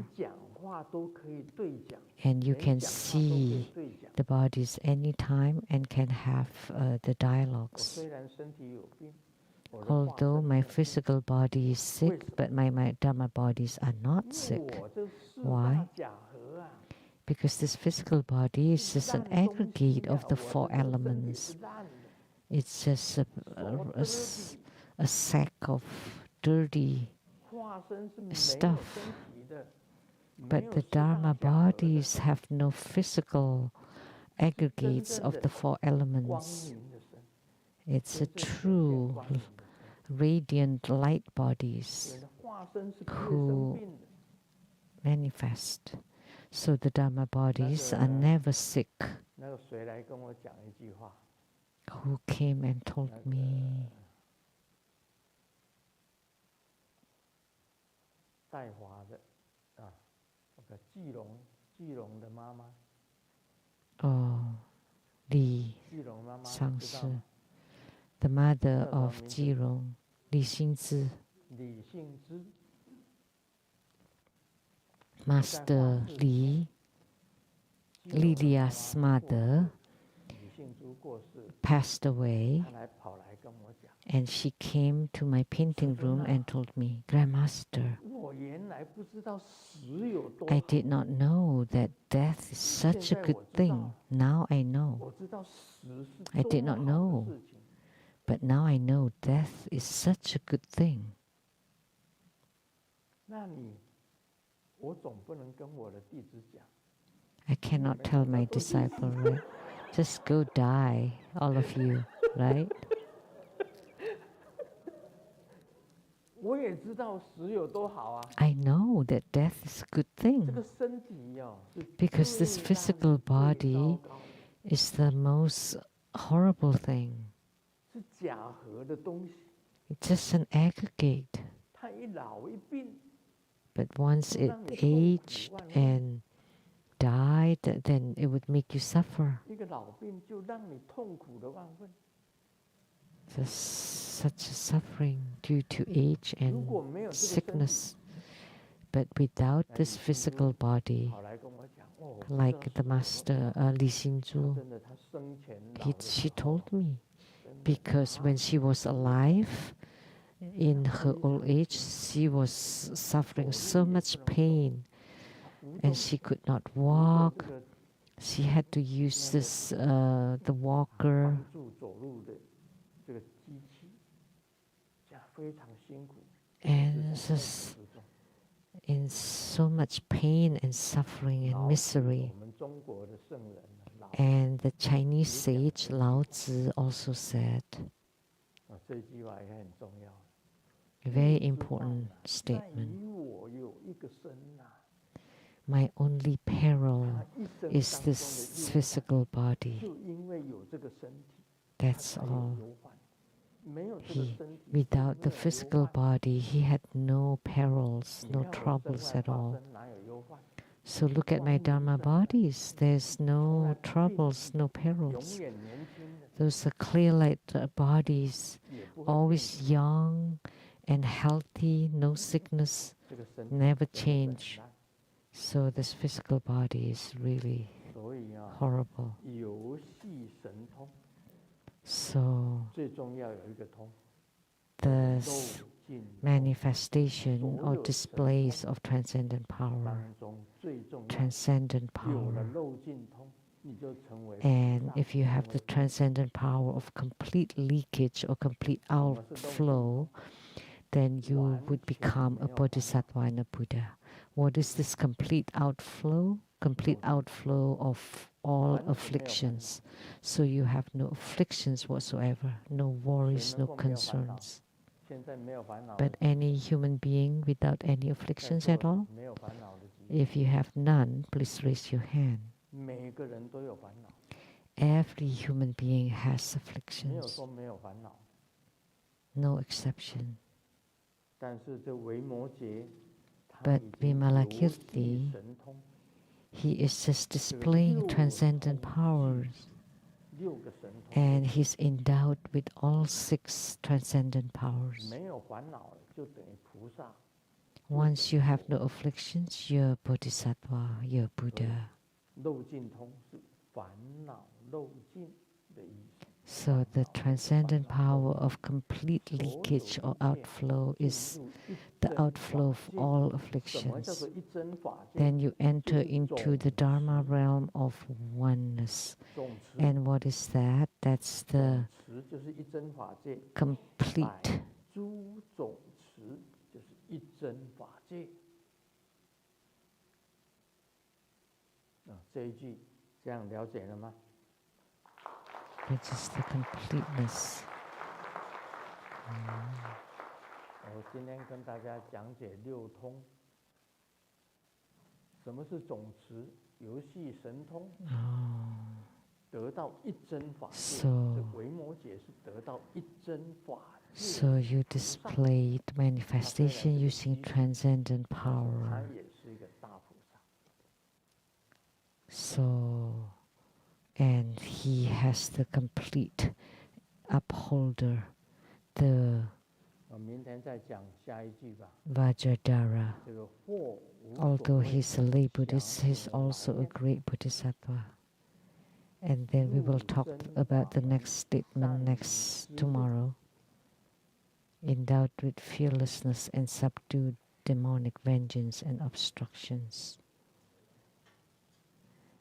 And you can see the bodies anytime and can have the dialogues. Although my physical body is sick, but my Dharma bodies are not sick. Why? Because this physical body is just an aggregate of the 4 elements. It's just a sack of dirty stuff. But the Dharma bodies have no physical aggregates of the 4 elements. It's a true radiant light bodies who manifest. So the Dharma bodies are never sick. Who came and told me? Oh, Li Sangshi, the mother of Jirong, Li Xingzi. Master Li, Lilia's mother, passed away, and she came to my painting room and told me, Grandmaster, I did not know that death is such a good thing. Now I know. I did not know, but now I know death is such a good thing. I cannot tell my disciple, right? Just go die, all of you, right? I know that death is a good thing because this physical body is the most horrible thing. It's just an aggregate. But once it aged and died, then it would make you suffer. Just such a suffering due to age and sickness. But without this physical body, like the master Li Xingzhu, she told me, because when she was alive, in her old age, she was suffering so much pain, and she could not walk. She had to use this the walker, and just in so much pain and suffering and misery. And the Chinese sage Lao Tzu also said, a very important statement. My only peril is this physical body. That's all. Without the physical body, he had no perils, no troubles at all. So look at my Dharma bodies. There's no troubles, no perils. Those are clear light bodies, always young and healthy, no sickness, never change. So this physical body is really horrible. So the manifestation or displays of transcendent power, and if you have the transcendent power of complete leakage or complete outflow, then you would become a bodhisattva and a Buddha. What is this complete outflow? complete outflow of all afflictions. So you have no afflictions whatsoever, no worries, no concerns. But any human being without any afflictions at all? If you have none, please raise your hand. Every human being has afflictions. No exception. But Vimalakirti, he is just displaying transcendent powers. And he's endowed with all 6 transcendent powers. Once you have no afflictions, you're Bodhisattva, you're Buddha. So the transcendent power of complete leakage or outflow is the outflow of all afflictions. Then you enter into the Dharma realm of oneness. And what is that? That's the complete. Which is the completeness.
我今天跟大家讲解6通。什么是总持？游戏神通。得到一真法界。这维摩诘是得到一真法界。
So you displayed manifestation using transcendent power.
他也是一个大菩萨。
So, and he has the complete upholder, the Vajradhara. Although he's a lay Buddhist, he's also a great Bodhisattva. And then we will talk about the next statement tomorrow. Endowed with fearlessness and subdued demonic vengeance and obstructions.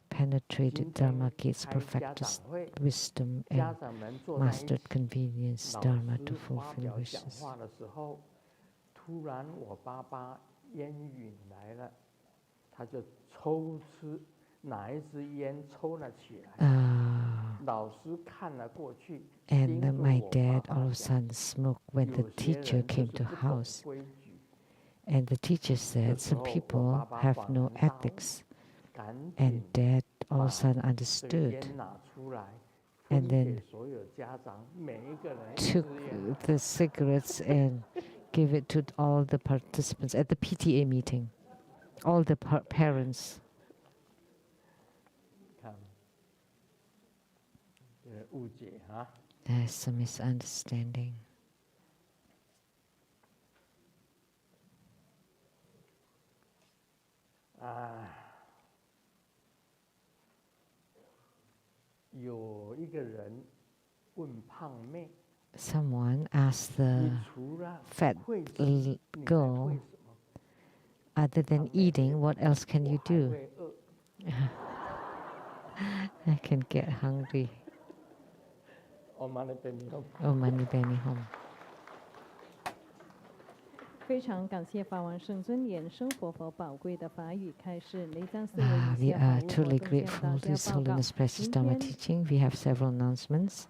Penetrated Dharma gates, perfected wisdom and mastered convenience Dharma to fulfill wishes.
突然我爸爸烟瘾来了，他就抽吃哪一支烟抽了起来。老师看了过去。
And my dad all of a sudden smoked when the teacher came to house. And the teacher said some people have no ethics. And Dad all of a sudden understood. And then took the cigarettes and gave it to all the participants at the PTA meeting. All the parents. There's a misunderstanding. Someone asked the fat girl, other than eating, what else can you do? I can get hungry. Oh, money bear me home.
非常感谢法王圣尊延生活佛宝贵的法语开示。内藏思维以
We
下
are
法务活
truly
动向
grateful
大
to
家
His
报告。
Holiness Precious
明
Dharma
天
teaching. We have several announcements.
4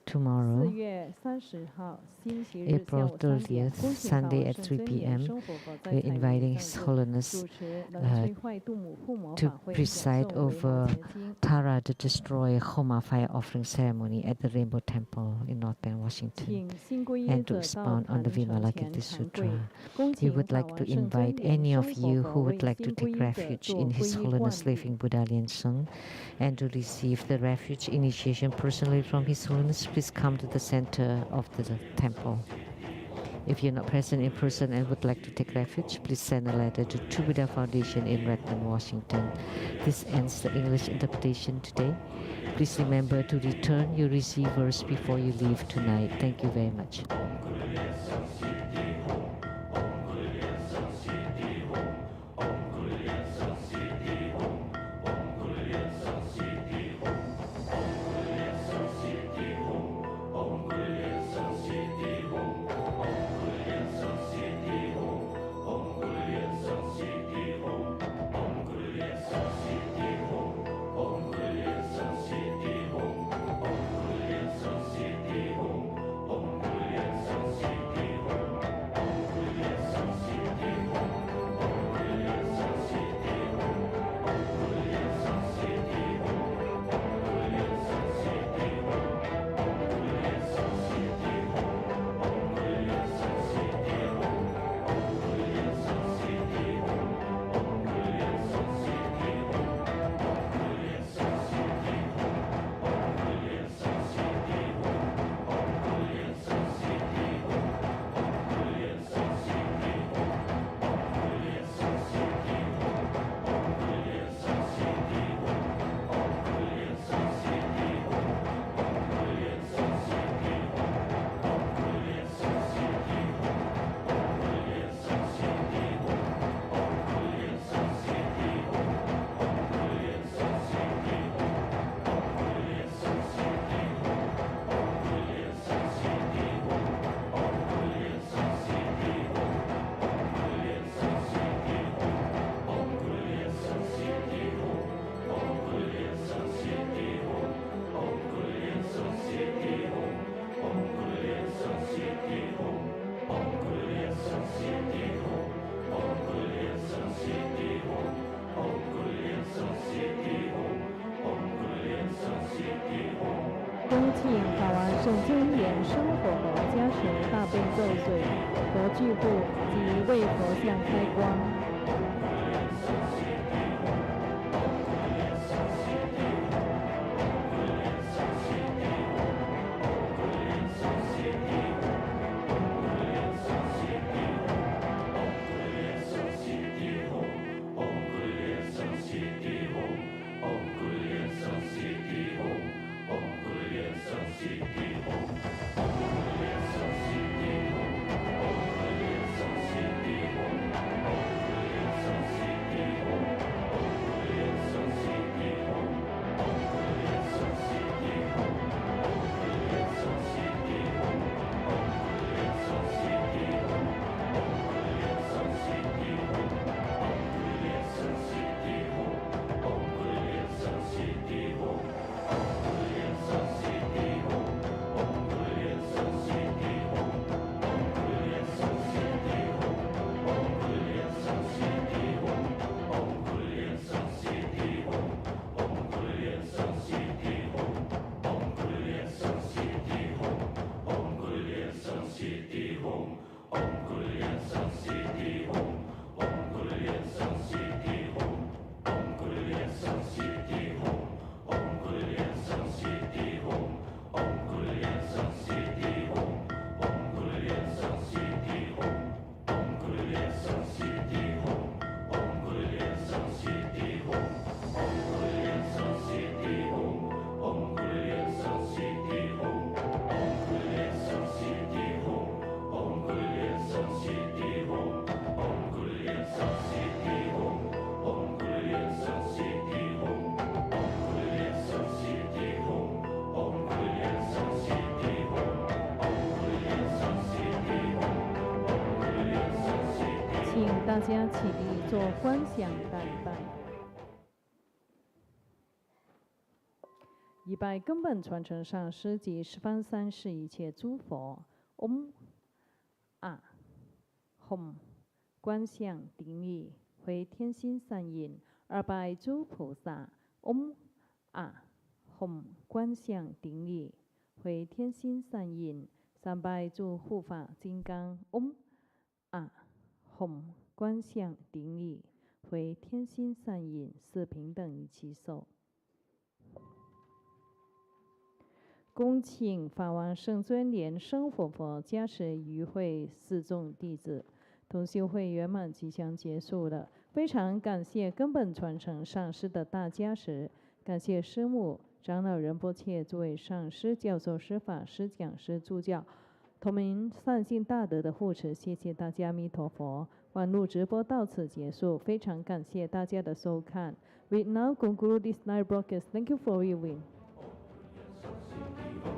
Tomorrow,
月30号星期日下
April
午3点，
30th,
恭请法
Sunday
王
at
圣
3
尊延
p.m.
生活佛在
We're
参与
inviting
内
His
藏
Holiness
主持冷翠坏度母护摩
to
法会，讲
preside
诵维摩
over
诘经。
Tara the Destroyer Homa fire offering ceremony at the Rainbow Temple in North Bend, Washington,
请新皈依
and to
者到
expound on
坛
the
城前
Vimalakirti
长跪。
Sutra.
恭
We
请
would
法
like
王
to
圣尊
invite
延
any
生
of
活
you
佛
who
为
would like to
新皈
take
依者
refuge
做
in
皈
His
依冠
Holiness
礼。
Living Buddha Lian Sheng and to receive the refuge initiation personally from His Holiness, please come to the center of the temple. If you're not present in person and would like to take refuge, please send a letter to True Buddha Foundation in Redmond, Washington. This ends the English interpretation today. Please remember to return your receivers before you leave tonight. Thank you very much.
恭请法王圣尊莲生活佛加持大悲咒水、佛具护及为佛像开光。大家起立做观想代拜，以拜根本传承上师及十方三世一切诸佛。嗡啊吽，观想顶礼，回天心善印。二拜诸菩萨。嗡啊吽，观想顶礼，回天心善印。三拜诸护法金刚。嗡啊吽，观想顶礼，回天心善印。四平等于其手。恭请法王圣尊莲生活佛加持与会四众弟子。同修会圆满即将结束了，非常感谢根本传承上师的大加持，感谢师母、长老仁波切、诸位上师、教授师、法师、讲师、助教、同门善信大德的护持，谢谢大家，阿弥陀佛。网络直播到此结束，非常感谢大家的收看。We now conclude this night broadcast. Thank you for viewing.
Thank you.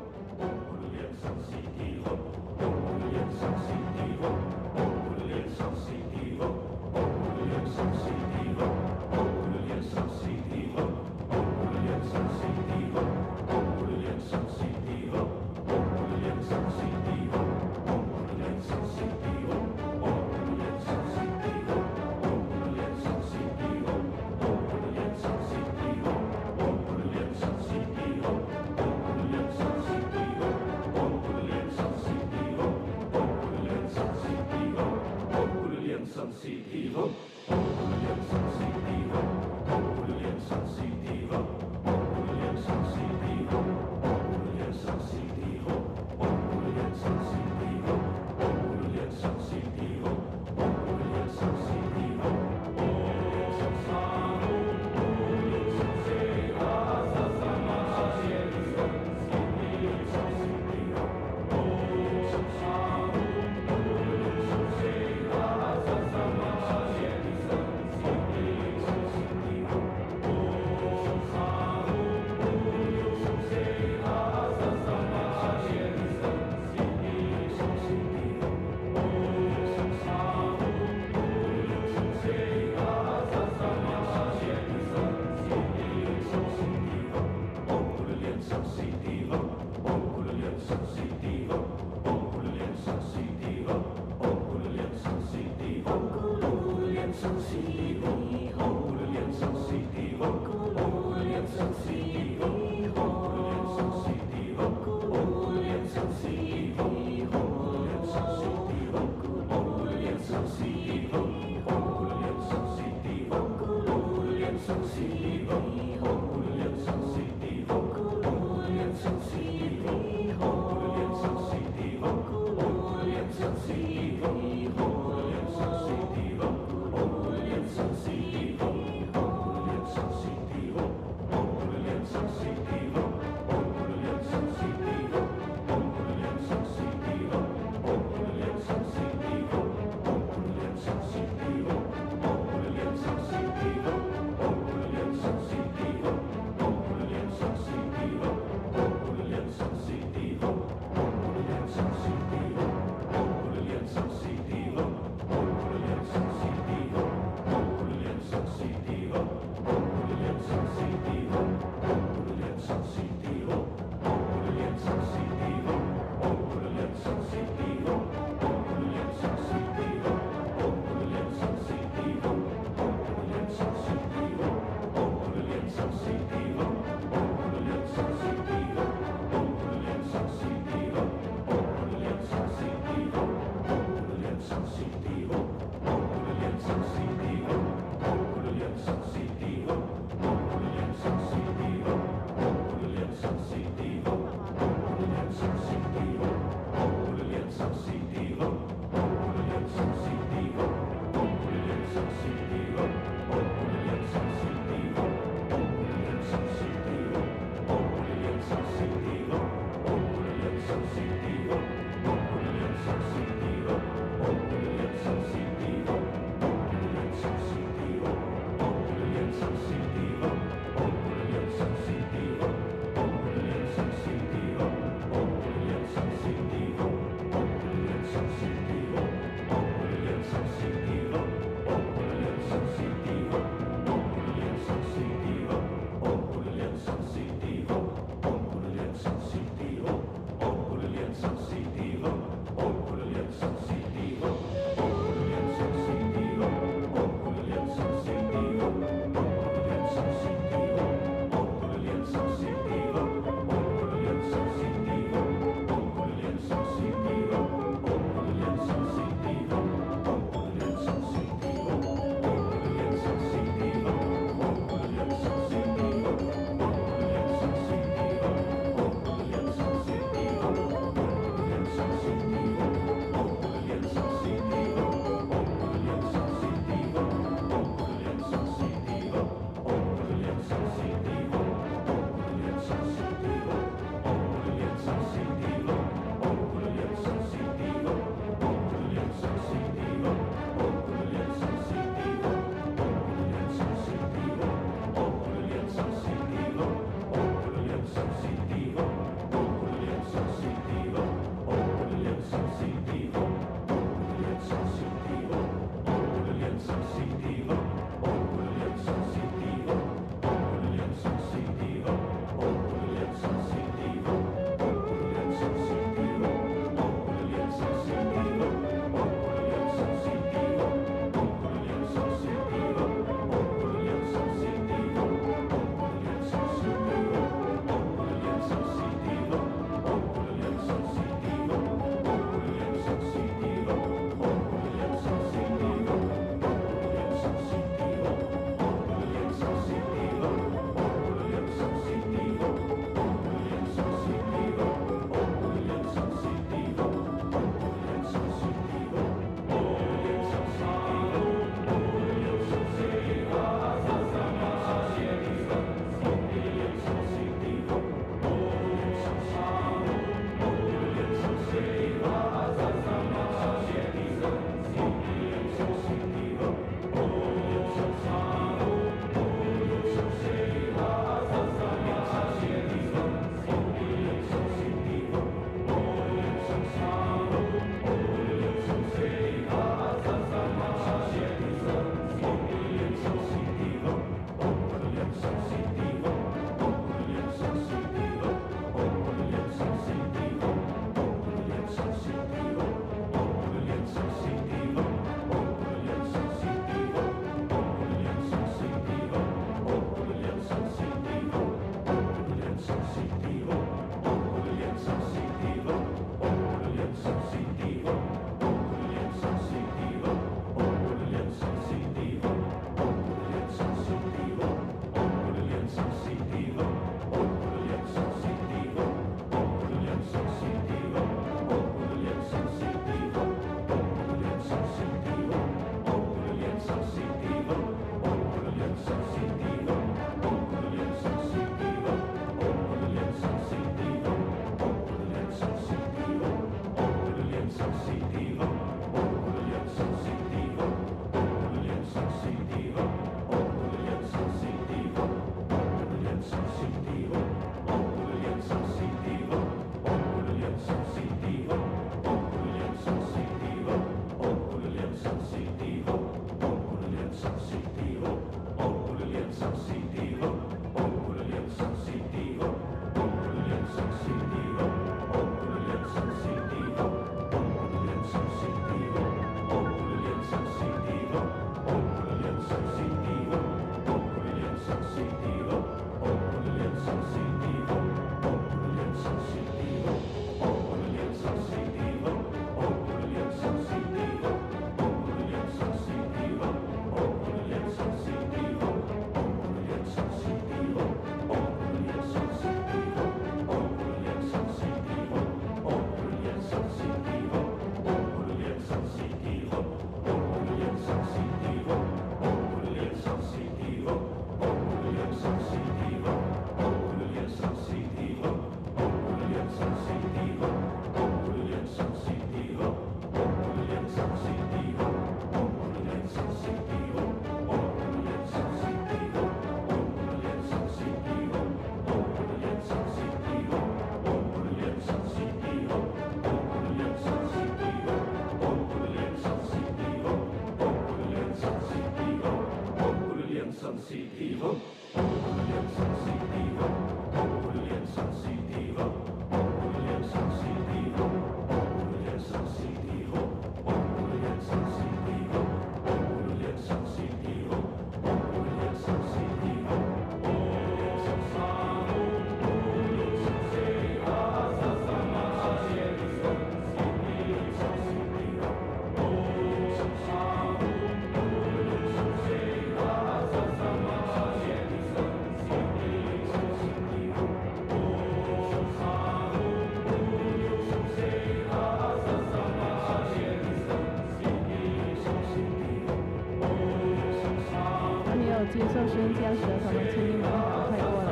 接受师恩加持的同们，请你们赶快过来。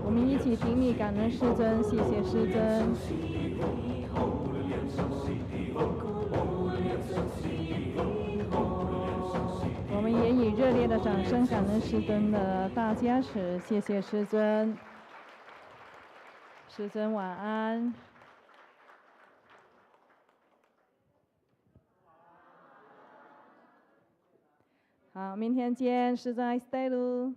我们一起顶礼感恩师尊，谢谢师尊。我们也以热烈的掌声感恩师尊的大加持，谢谢师尊。师尊晚安。好，明天见，师尊爱 stay 喽。